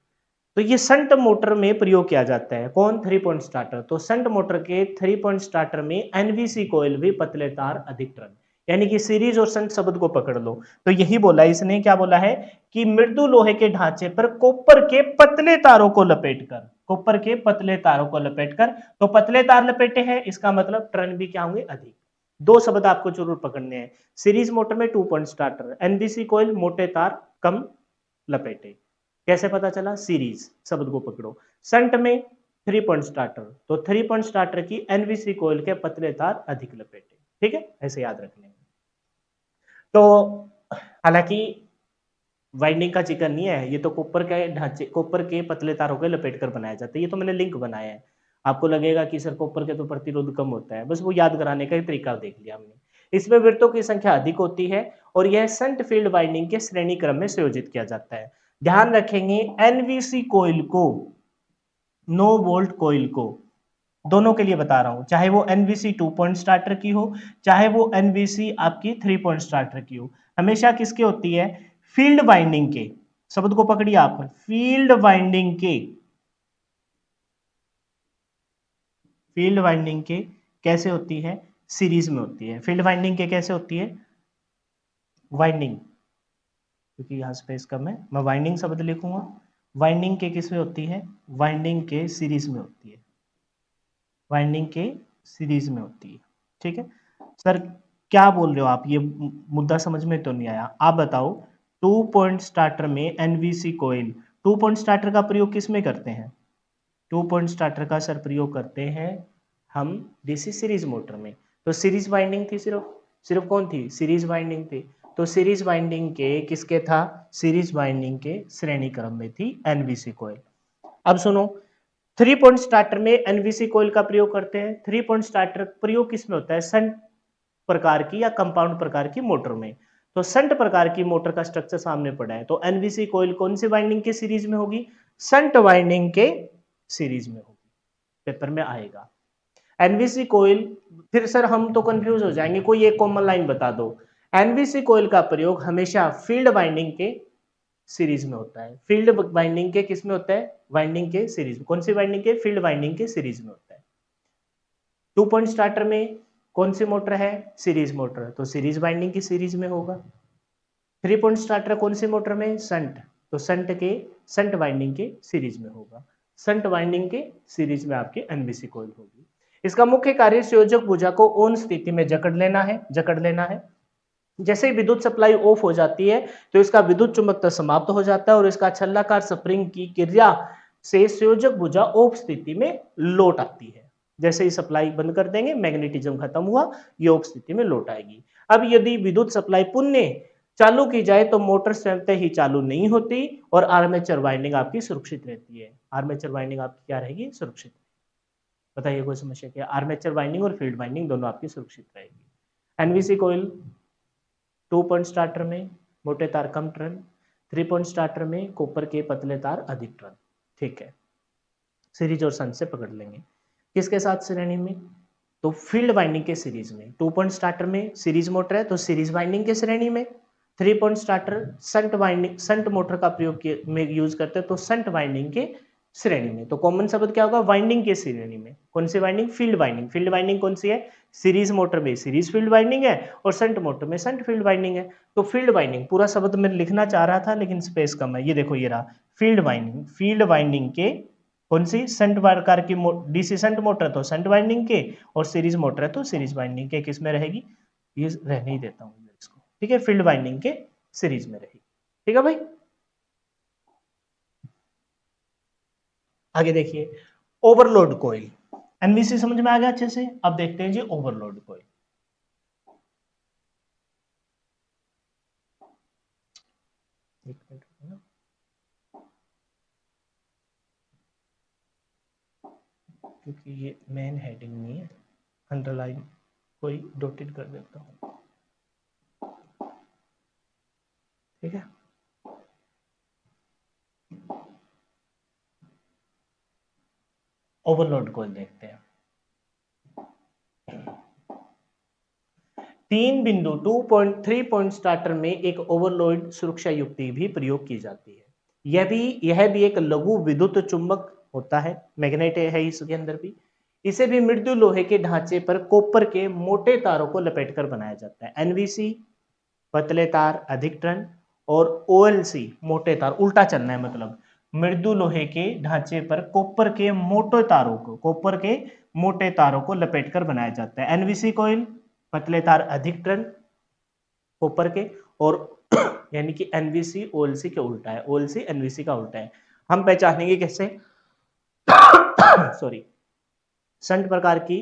तो ये संट मोटर में प्रयोग किया जाता है। कौन? 3 पॉइंट स्टार्टर। तो संट मोटर के 3 पॉइंट स्टार्टर में एनवीसी कोयल भी पतले तार अधिक टर्न, यानी कि सीरीज और संट शब्द को पकड़ लो। तो यही बोला इसने, क्या बोला है कि मृदु लोहे के ढांचे पर कॉपर के पतले तारों को लपेटकर, कॉपर के पतले तारों को लपेटकर, तो पतले तार लपेटे हैं, इसका मतलब टर्न भी क्या होंगे? अधिक। दो शब्द आपको जरूर पकड़ने हैं, सीरीज मोटर में 2 पॉइंट स्टार्टर, एनवीसी कोयल मोटे तार कम लपेटे। कैसे पता चला? सीरीज शब्द को पकड़ो। संट में 3 पॉइंट स्टार्टर, तो 3 पॉइंट स्टार्टर की एनवीसी कोयल के पतले तार अधिक लपेटे। ठीक है, ऐसे याद रख लेंगे। तो हालांकि वाइंडिंग का जिक्र नहीं है, ये तो कॉपर के ढांचे, कॉपर के पतले तारों के लपेट कर बनाया जाता है। ये तो मैंने लिंक बनाया है, आपको लगेगा कि सर कॉपर के तो प्रतिरोध कम होता है, बस वो याद कराने का ही तरीका देख लिया हमने। इसमें वृत्तों की संख्या अधिक होती है और यह संट फील्ड वाइंडिंग के श्रेणी क्रम में संयोजित किया जाता है। ध्यान रखेंगे एनवीसी कोइल को, नो वोल्ट कोइल को, दोनों के लिए बता रहा हूं, चाहे वो एनवीसी 2 पॉइंट स्टार्टर की हो, चाहे वो एनवीसी आपकी 3 पॉइंट स्टार्टर की हो, हमेशा किसके होती है? फील्ड वाइंडिंग के। शब्द को पकड़िए आप, फील्ड वाइंडिंग के, फील्ड वाइंडिंग के कैसे होती है? सीरीज में होती है। फील्ड वाइंडिंग के कैसे होती है? वाइंडिंग, क्योंकि यहाँ स्पेस कम है, मैं वाइंडिंग शब्द लिखूंगा। वाइंडिंग के किस में होती है? वाइंडिंग के सीरीज में होती है, वाइंडिंग के सीरीज में होती है। ठीक है सर, क्या बोल रहे हो आप? ये मुद्दा समझ में तो नहीं आया। आप बताओ, 2 पॉइंट स्टार्टर में एनवीसी कोइल, 2 पॉइंट स्टार्टर का प्रयोग किस में करते हैं? 2 पॉइंट स्टार्टर का सर प्रयोग करते हैं हम डीसी सीरीज मोटर में। तो सीरीज वाइंडिंग थी, सिर्फ सिर्फ कौन थी? सीरीज वाइंडिंग थी। तो सीरीज वाइंडिंग के किसके था? सीरीज वाइंडिंग के श्रेणी क्रम में थी एनवीसी कोइल। अब सुनो, 3 पॉइंट स्टार्टर में एनवीसी कोइल का प्रयोग करते हैं। 3 पॉइंट स्टार्टर प्रयोग किसमें होता है? संट प्रकार की या कंपाउंड प्रकार की मोटर में। तो संट प्रकार की मोटर का स्ट्रक्चर सामने पड़ा है, तो एनवीसी कोइल कौन सी वाइंडिंग के सीरीज में होगी? संट वाइंडिंग के सीरीज में होगी। पेपर में आएगा एनवीसी कोइल। फिर सर हम तो कंफ्यूज हो जाएंगे, कोई एक कॉमन लाइन बता दो। एनवीसी कोइल का प्रयोग हमेशा फील्ड वाइंडिंग के सीरीज में होता है। फील्ड वाइंडिंग के किस में होता है? वाइंडिंग के सीरीज में। कौन सी वाइंडिंग के? फील्ड वाइंडिंग के सीरीज में होता है। 2 पॉइंट स्टार्टर में कौन सी मोटर है? सीरीज मोटर, तो सीरीज वाइंडिंग की सीरीज में होगा। 3 पॉइंट स्टार्टर कौन सी मोटर में? संट, तो संट के संट वाइंडिंग के सीरीज में होगा। संट वाइंडिंग के सीरीज में आपकी एनवीसी कॉइल होगी। इसका मुख्य कार्य संयोजक भुजा को ऑन स्थिति में जकड़ लेना है, जकड़ लेना है। जैसे ही विद्युत सप्लाई ऑफ हो जाती है तो इसका विद्युत चुंबकत्व समाप्त हो जाता है और इसका छल्लाकार स्प्रिंग की क्रिया से संयोजक भुजा ऑफ स्थिति में लौट आती है। जैसे ही सप्लाई बंद कर देंगे, मैग्नेटिज्म खत्म हुआ, ये ऑफ स्थिति में लौट आएगी। अब यदि विद्युत सप्लाई पुनः चालू की जाए तो मोटर स्वयं ही चालू नहीं होती और आर्मेचर वाइंडिंग आपकी सुरक्षित रहती है। आर्मेचर वाइंडिंग आपकी क्या रहेगी? सुरक्षित। बताइए कोई समस्या क्या? आर्मेचर वाइंडिंग और फील्ड वाइंडिंग दोनों आपकी सुरक्षित रहेगी। एनवीसी कॉइल 2 पॉइंट स्टार्टर में मोटे तार कम टर्न, 3 पॉइंट स्टार्टर में कॉपर के पतले तार अधिक टर्न। ठीक है, सीरीज और शंट से पकड़ लेंगे। किसके साथ श्रेणी में? तो फील्ड वाइंडिंग के सीरीज में। 2 पॉइंट स्टार्टर में सीरीज मोटर है तो सीरीज वाइंडिंग के श्रेणी में। 3 point starter shunt winding, shunt motor का प्रयोग में यूज करते हैं तो शंट वाइंडिंग के श्रेणी में। तो कॉमन शब्द क्या होगा? वाइंडिंग के श्रेणी में। कौन सी winding? Field winding. Field winding कौन सी है? सीरीज मोटर में सीरीज फील्ड वाइंडिंग है और शंट मोटर में शंट फील्ड वाइंडिंग है। तो फील्ड वाइंडिंग पूरा शब्द मैं लिखना चाह रहा था लेकिन स्पेस कम है, ये देखो ये रहा फील्ड वाइंडिंग। फील्ड वाइंडिंग के कौन सी? शंट प्रकार की डीसी शंट मोटर तो शंट वाइंडिंग के और सीरीज मोटर है तो सीरीज वाइंडिंग के। किस में रहेगी? ये रहने ही देता हूं इसको, ठीक है, फील्ड वाइंडिंग के सीरीज में रहेगी। ठीक है भाई, आगे देखिए ओवरलोड कॉइल। एनवीसी समझ में आ गया अच्छे से। अब देखते हैं जी ओवरलोड कॉइल। एक मिनट रुकना। क्योंकि ये मेन हेडिंग नहीं है, अंडरलाइन कोई डॉटेड कर देता हूं। ठीक है, ओवरलोड कॉइल देखते हैं। 3 बिंदु 2.3 पॉइंट स्टार्टर में एक ओवरलोड सुरक्षा युक्ति भी प्रयोग की जाती है। यह भी एक लघु विद्युत चुंबक होता है, मैग्नेट है इसके अंदर भी। इसे भी मृदु लोहे के ढांचे पर कॉपर के मोटे तारों को लपेटकर बनाया जाता है। एनवीसी पतले तार अधिक टर्न और ओएलसी मोटे तार, उल्टा चलना है मतलब, मृदु लोहे के ढांचे पर कॉपर के मोटे तारों को लपेटकर बनाया जाता है। एनवीसी कॉइल पतले तार अधिक टर्न कॉपर के और यानी कि एनवीसी ओएलसी के उल्टा है, ओएलसी एनवीसी का उल्टा है। हम पहचानेंगे कैसे? सॉरी, शंट प्रकार की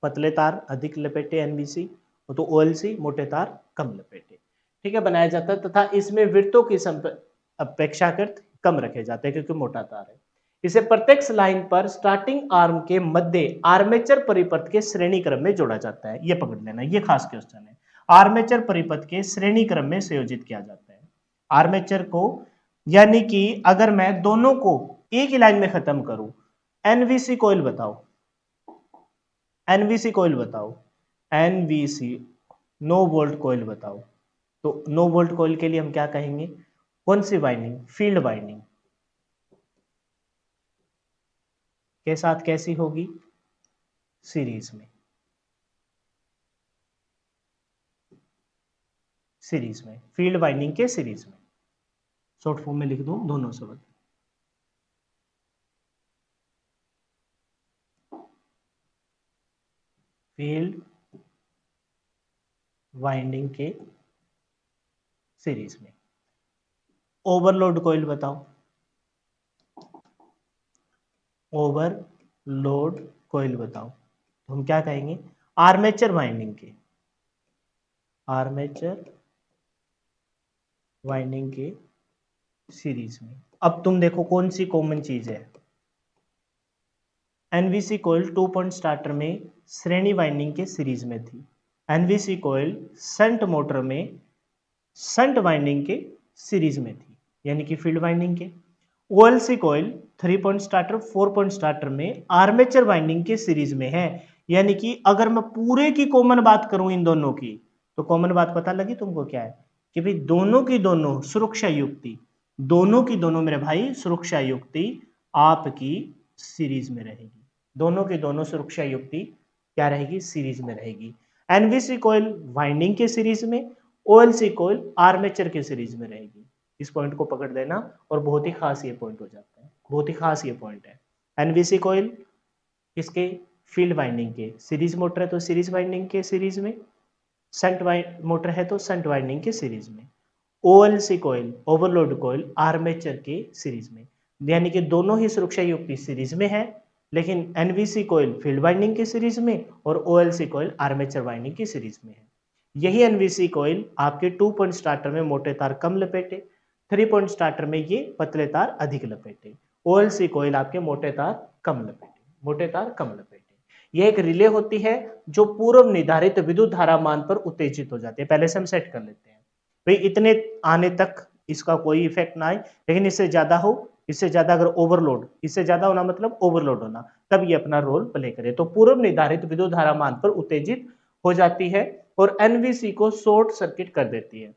पतले तार अधिक लपेटे एनवीसी तो ओएलसी मोटे तार कम लपेटे। ठीक है, बनाया जाता है तथा इसमें वृत्तों की अपेक्षाकृत कम रखे जाते हैं क्योंकि मोटा तार है। इसे प्रत्यक्ष लाइन पर स्टार्टिंग आर्म के मध्य आर्मेचर परिपथ के श्रेणी क्रम में जोड़ा जाता है। ये पकड़ लेना, ये खास क्वेश्चन है। आर्मेचर परिपथ के श्रेणी क्रम में संयोजित किया जाता है आर्मेचर को, यानी कि अगर मैं दोनों को एक ही लाइन में खत्म करूं, एनवीसी कॉइल बताओ, एनवीसी कॉइल बताओ, एनवीसी नो वोल्ट कॉइल बताओ। तो नो वोल्ट कॉइल के लिए हम क्या कहेंगे? कौन सी वाइंडिंग? फील्ड वाइंडिंग के साथ कैसी होगी? सीरीज में, सीरीज में, फील्ड वाइंडिंग के सीरीज में। शॉर्ट फॉर्म में लिख दूं दोनों शब्द, फील्ड वाइंडिंग के सीरीज में। ओवरलोड कॉइल बताओ, ओवरलोड कॉइल बताओ। तो हम क्या कहेंगे? आर्मेचर वाइंडिंग के, आर्मेचर वाइंडिंग के सीरीज में। अब तुम देखो कौन सी कॉमन चीज है। एनवीसी कॉइल 2 पॉइंट स्टार्टर में श्रेणी वाइंडिंग के सीरीज में थी। एनवीसी कॉइल शंट मोटर में शंट वाइंडिंग के सीरीज में थी, यानी कि फील्ड वाइंडिंग के। OLC coil 3 point starter 4 point starter में आर्मेचर वाइंडिंग के सीरीज में है। यानी कि अगर मैं पूरे की कॉमन बात करूं इन दोनों की, तो कॉमन बात पता लगी तुमको क्या है? कि भाई दोनों की दोनों सुरक्षा युक्ति, दोनों की दोनों मेरे भाई सुरक्षा युक्ति आपकी सीरीज में रहेगी। दोनों की दोनों सुरक्षा युक्ति क्या रहेगी? सीरीज में रहेगी। एनवीसी कॉइल वाइंडिंग के सीरीज में, ओएलसी कॉइल आर्मेचर के सीरीज में रहेगी। इस पॉइंट को पकड़ लेना और बहुत ही खास ये पॉइंट हो जाता है, बहुत ही खास ये पॉइंट है। एनवीसी कॉइल किसके? फील्ड वाइंडिंग के। सीरीज मोटर है तो सीरीज वाइंडिंग के सीरीज में, शंट मोटर है तो शंट वाइंडिंग के सीरीज में। ओएलसी कॉइल ओवरलोड कॉइल आर्मेचर के सीरीज में। यानी कि दोनों ही सुरक्षा युक्ति सीरीज में है, लेकिन एनवीसी कॉइल फील्ड वाइंडिंग की सीरीज में और ओएलसी कॉइल आर्मेचर वाइंडिंग की सीरीज में है। यही एनवीसी कॉइल आपके 2 पॉइंट स्टार्टर में मोटे तार कम लपेटे, 3 पॉइंट स्टार्टर में ये पतले तार अधिक लपेटे। ओएलसी कॉइल आपके मोटे तार कम लपेटे, मोटे तार कम लपेटे। यह एक रिले होती है जो पूर्व निर्धारित विद्युत धारा मान पर उत्तेजित हो जाती है। पहले से हम सेट कर लेते हैं भाई इतने आने तक इसका कोई इफेक्ट ना आए, लेकिन इससे ज्यादा हो, इससे ज्यादा अगर ओवरलोड, इससे ज्यादा होना मतलब ओवरलोड होना, तब ये अपना रोल प्ले करे। तो पूर्व निर्धारित विद्युत धारा मान पर उत्तेजित हो जाती है और एनवीसी को शॉर्ट सर्किट कर देती है।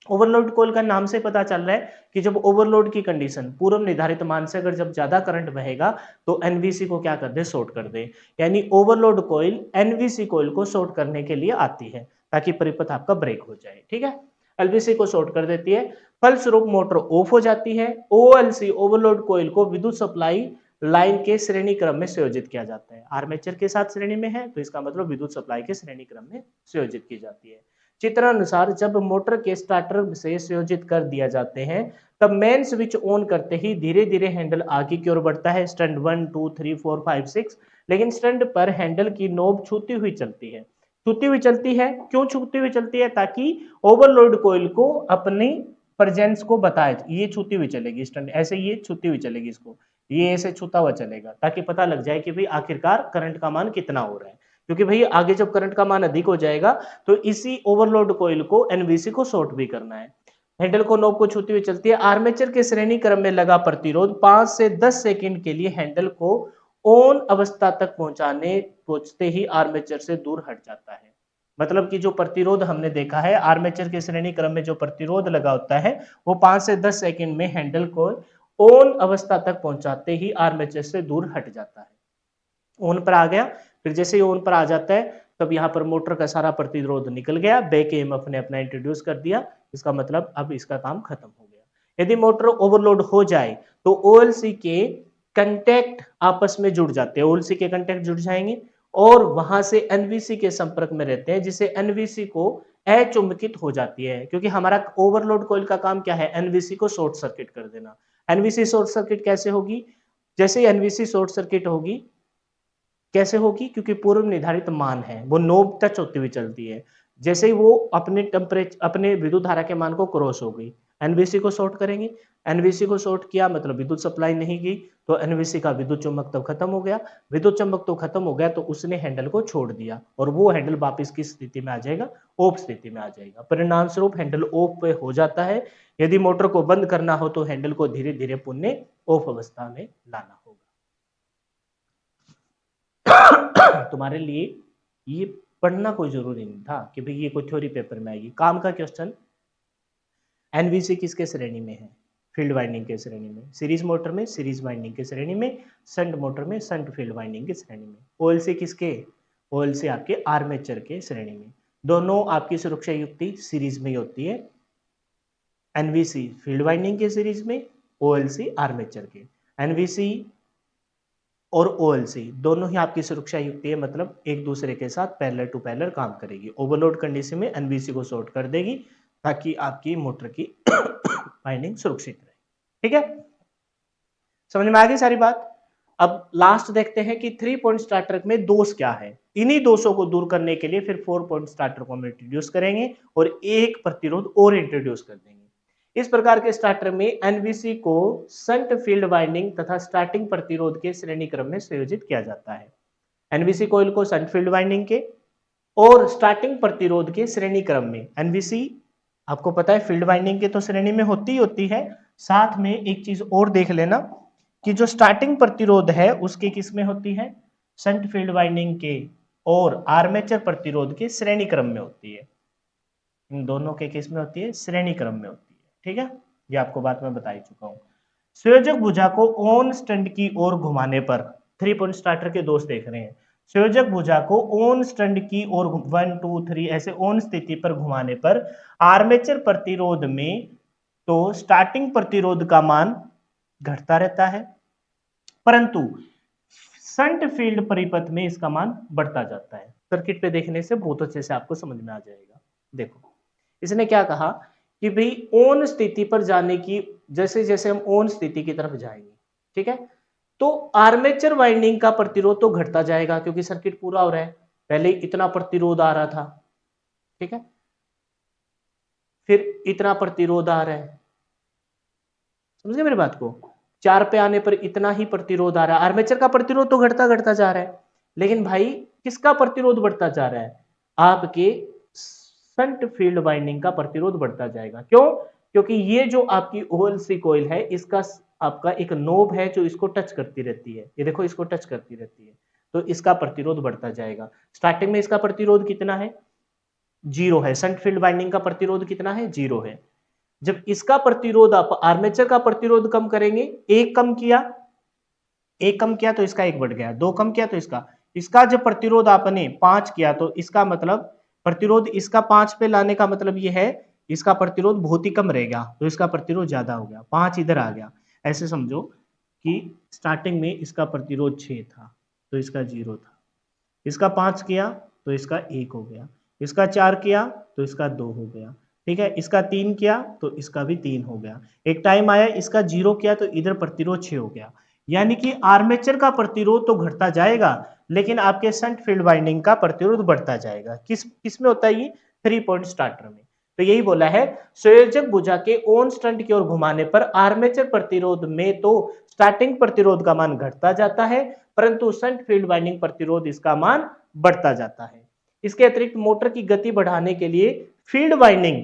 ओवरलोड कॉइल का नाम से पता चल रहा है कि जब ओवरलोड की कंडीशन पूर्व निर्धारित मान से अगर जब ज्यादा करंट बहेगा तो एनवीसी को क्या कर दे, शॉर्ट कर दे। यानी ओवरलोड कॉइल एनवीसी कॉइल को शॉर्ट करने के लिए आती है ताकि परिपथ आपका ब्रेक हो जाए। ठीक है, एलवीसी को शॉर्ट कर देती है, फलस्वरूप मोटर ऑफ हो जाती है। ओएलसी ओवरलोड कॉइल को विद्युत सप्लाई लाइन के श्रेणी क्रम में संयोजित किया जाता है। आर्मेचर के साथ श्रेणी में है तो इसका मतलब विद्युत सप्लाई के श्रेणी क्रम में संयोजित की जाती है। चित्रानुसार जब मोटर के स्टार्टर से संयोजित कर दिया जाते हैं तब मेन स्विच ऑन करते ही धीरे धीरे हैंडल आगे की ओर बढ़ता है, स्टैंड 1 2 3 4 5 6। लेकिन स्टैंड पर हैंडल की नोब छूती हुई चलती है, छूती हुई चलती है। क्यों छूती हुई चलती है? ताकि ओवरलोड कोइल को अपनी प्रेजेंस को बताए, ये छूती हुई चलेगी स्टैंड, ऐसे ये छूती हुई चलेगी, इसको ये ऐसे छूता हुआ चलेगा ताकि पता लग जाए कि भाई आखिरकार करंट का मान कितना हो रहा है। क्योंकि भाई आगे जब करंट का मान अधिक हो जाएगा तो इसी ओवरलोड कोइल को एनवीसी को शॉर्ट भी करना है। हैंडल को नोब को छूती हुई चलती है। आर्मेचर के श्रेणी क्रम में लगा प्रतिरोध 5 से 10 सेकंड के लिए हैंडल को ऑन अवस्था तक पहुंचते ही आर्मेचर से दूर हट जाता है। मतलब कि जो प्रतिरोध हमने देखा है आर्मेचर के श्रेणी क्रम में जो प्रतिरोध लगा होता है वो 5 से 10 सेकंड में हैंडल को ऑन अवस्था तक पहुंचाते ही आर्मेचर से दूर हट जाता है। ऑन पर आ गया, फिर जैसे ही ऑन पर आ जाता है तब यहाँ पर मोटर का सारा प्रतिरोध निकल गया, बैक ईएमएफ ने अपना इंट्रोड्यूस कर दिया। इसका मतलब अब इसका काम खत्म हो गया। यदि मोटर ओवरलोड हो जाए तो ओएलसी के कंटेक्ट आपस में जुड़ जाते हैं, ओएलसी के कंटेक्ट जुड़ जाएंगे और वहां से एनवीसी के संपर्क में रहते हैं, जिससे एनवीसी को अचुंबकित हो जाती है। क्योंकि हमारा ओवरलोड कॉइल का काम क्या है? एनवीसी को शॉर्ट सर्किट कर देना। एनवीसी शॉर्ट सर्किट कैसे होगी? जैसे ही एनवीसी शॉर्ट सर्किट होगी, कैसे होगी? क्योंकि पूर्व निर्धारित मान है वो नोब टच होती हुई चलती है। जैसे ही वो अपने टेम्परेचर अपने विद्युत धारा के मान को क्रॉस हो गई, एनवीसी को शॉर्ट करेंगे। एनवीसी को शॉर्ट किया मतलब विद्युत सप्लाई नहीं गई, तो एनवीसी का विद्युत चुंबक तो खत्म हो गया। विद्युत चुंबक तो खत्म हो गया तो उसने हैंडल को छोड़ दिया और वो हैंडल वापस किस स्थिति में आ जाएगा? ऑफ स्थिति में आ जाएगा। परिणाम स्वरूप हैंडल ऑफ पे हो जाता है। यदि मोटर को बंद करना हो तो हैंडल को धीरे धीरे पुनः ऑफ अवस्था में लाना होगा। तुम्हारे लिए ये पढ़ना कोई जरूरी नहीं था कि भाई ये कोई थ्योरी पेपर में आएगी। काम का क्वेश्चन, एनवीसी किसके श्रेणी में है? फील्ड वाइंडिंग के श्रेणी में। सीरीज मोटर में सीरीज वाइंडिंग के श्रेणी में, शंट मोटर में शंट फील्ड वाइंडिंग के श्रेणी में। ओएलसी किसके? ओएलसी आपके आर्मेचर के श्रेणी में। दोनों आपकी सुरक्षा युक्ति सीरीज में ही होती है। एनवीसी फील्ड वाइंडिंग के सीरीज में, ओएलसी आर्मेचर के। एनवीसी और ओएलसी दोनों ही आपकी सुरक्षा युक्ति है, मतलब एक दूसरे के साथ पैरेलल टू पैरेलल काम करेगी। ओवरलोड कंडीशन में एनवीसी को शॉर्ट कर देगी ताकि आपकी मोटर की वाइंडिंग सुरक्षित रहे। ठीक है, समझ में आ गई सारी बात। अब लास्ट देखते हैं कि 3 पॉइंट स्टार्टर में दोष क्या है। इन्हीं दोषों को दूर करने के लिए फिर 4 पॉइंट स्टार्टर को हम इंट्रोड्यूस करेंगे और एक प्रतिरोध और इंट्रोड्यूस कर देंगे। इस प्रकार के स्टार्टर में एनवीसी को शंट फील्ड वाइंडिंग तथा स्टार्टिंग प्रतिरोध के श्रेणी क्रम में संयोजित किया जाता है। एनवीसी कॉइल को शंट फील्ड वाइंडिंग के और स्टार्टिंग प्रतिरोध के श्रेणी क्रम में, एनवीसी आपको पता है फील्ड वाइंडिंग के तो श्रेणी में होती ही होती है। साथ में एक चीज और देख लेना कि जो स्टार्टिंग प्रतिरोध है उसके किस में होती है? शंट फील्ड वाइंडिंग के और आर्मेचर प्रतिरोध के श्रेणी क्रम में होती है। इन दोनों के किस में होती है? श्रेणी क्रम में होती है। ठीक है, ये आपको बात मैं बता ही चुका हूं। संयोजक भुजा को ऑन स्टैंड की ओर घुमाने पर, 3 पॉइंट स्टार्टर के दोष देख रहे हैं। संयोजक भुजा को ऑन स्टैंड की ओर 1 2 3 ऐसे ऑन स्थिति पर घुमाने पर आर्मेचर प्रतिरोध में तो स्टार्टिंग प्रतिरोध का मान घटता रहता है, परंतु शंट फील्ड परिपथ में इसका मान बढ़ता जाता है। सर्किट पे देखने से बहुत अच्छे से आपको समझ में आ जाएगा। देखो इसने क्या कहा कि भाई ऑन स्थिति पर जाने की, जैसे जैसे हम ऑन स्थिति की तरफ जाएंगे, ठीक है, तो आर्मेचर वाइंडिंग का प्रतिरोध तो घटता जाएगा क्योंकि सर्किट पूरा हो रहा है। पहले इतना प्रतिरोध आ रहा था, ठीक है, फिर इतना प्रतिरोध आ रहा है, समझ गए मेरी बात को। 4 पे आने पर इतना ही प्रतिरोध आ रहा है, आर्मेचर का प्रतिरोध तो घटता घटता जा रहा है, लेकिन भाई किसका प्रतिरोध बढ़ता जा रहा है, आपके शंट फील्ड वाइंडिंग का प्रतिरोध बढ़ता जाएगा। क्यों? क्योंकि ये जो आपकी ओएलसी कॉइल है, इसका आपका एक नोब है जो इसको टच करती रहती है, ये देखो इसको टच करती रहती है, तो इसका प्रतिरोध बढ़ता जाएगा। स्टार्टिंग में इसका प्रतिरोध कितना है, 0 है। शंट फील्ड वाइंडिंग का प्रतिरोध कितना है, 0 है। जब इसका प्रतिरोध आप आर्मेचर का प्रतिरोध कम करेंगे, एक कम किया, एक कम किया तो इसका एक बढ़ गया, दो कम किया तो इसका, इसका जब प्रतिरोध आपने 5 किया तो इसका मतलब प्रतिरोध इसका 5 पे लाने का मतलब ये है इसका प्रतिरोध बहुत ही कम रहेगा, तो इसका प्रतिरोध ज्यादा हो गया, 5 इधर आ गया। ऐसे समझो कि स्टार्टिंग में इसका प्रतिरोध 6 था तो इसका 0 था, इसका 5 किया तो इसका 1 हो गया, इसका 4 किया तो इसका 2 हो गया, ठीक है, इसका 3 किया तो इसका भी 3 हो गया। एक टाइम आया इसका 0 किया तो इधर प्रतिरोध 6 हो गया। यानी कि आर्मेचर का प्रतिरोध तो घटता जाएगा, लेकिन आपके शंट फील्ड वाइंडिंग का प्रतिरोध बढ़ता जाएगा। किस में होता है ये, 3 पॉइंट स्टार्टर में। तो यही बोला है, संयोजक भुजा के ऑन स्टंट की ओर घुमाने पर आर्मेचर प्रतिरोध में तो स्टार्टिंग प्रतिरोध का मान घटता जाता है, परंतु शंट फील्ड वाइंडिंग प्रतिरोध इसका मान बढ़ता जाता है। इसके अतिरिक्त मोटर की गति बढ़ाने के लिए फील्ड वाइंडिंग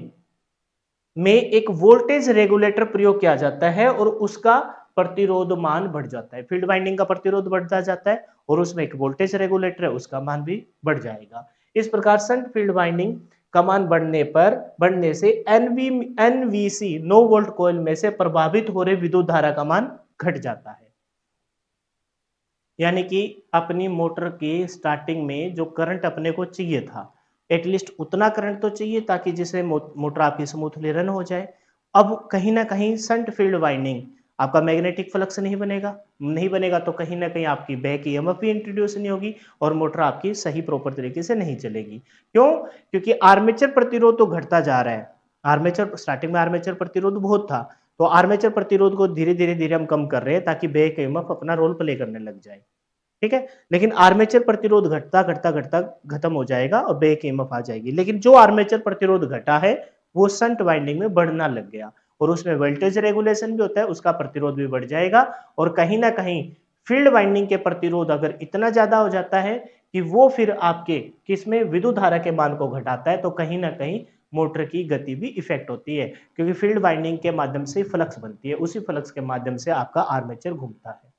में एक वोल्टेज रेगुलेटर प्रयोग किया जाता है और उसका प्रतिरोध मान बढ़ जाता है। फील्ड वाइंडिंग का प्रतिरोध बढ़ता जाता है और उसमें एक वोल्टेज रेगुलेटर है, उसका मान भी बढ़ जाएगा। इस प्रकार शंट फील्ड वाइंडिंग का मान बढ़ने से एनवीसी नो वोल्ट कॉइल में से प्रभावित हो रहे विद्युत धारा का मान घट जाता है। यानी कि अपनी मोटर के स्टार्टिंग में जो करंट अपने को चाहिए था, एटलीस्ट उतना करंट तो चाहिए ताकि जिससे मोटर आपकी स्मूथली रन हो जाए। अब कहीं ना कहीं शंट फील्ड वाइंडिंग आपका मैग्नेटिक फ्लक्स नहीं बनेगा तो कहीं ना कहीं आपकी बैक ईएमएफ भी इंट्रोड्यूस नहीं होगी और मोटर आपकी सही प्रॉपर तरीके से नहीं चलेगी। क्यों? क्योंकि आर्मेचर प्रतिरोध तो घटता जा रहा है। आर्मेचर स्टार्टिंग में आर्मेचर प्रतिरोध बहुत था, तो आर्मेचर प्रतिरोध को धीरे धीरे धीरे हम कम कर रहे हैं ताकि बैक ईएमएफ अपना रोल प्ले करने लग जाए, ठीक है। लेकिन आर्मेचर प्रतिरोध घटता घटता घटता खत्म हो जाएगा और बैक ईएमएफ आ जाएगी। लेकिन जो आर्मेचर प्रतिरोध घटा है वो शंट वाइंडिंग में बढ़ना लग गया और उसमें वोल्टेज रेगुलेशन भी होता है, उसका प्रतिरोध भी बढ़ जाएगा। और कहीं ना कहीं फील्ड वाइंडिंग के प्रतिरोध अगर इतना ज्यादा हो जाता है कि वो फिर आपके किसमें विद्युत धारा के मान को घटाता है, तो कहीं ना कहीं मोटर की गति भी इफेक्ट होती है, क्योंकि फील्ड वाइंडिंग के माध्यम से फ्लक्स बनती है, उसी फ्लक्स के माध्यम से आपका आर्मेचर घूमता है,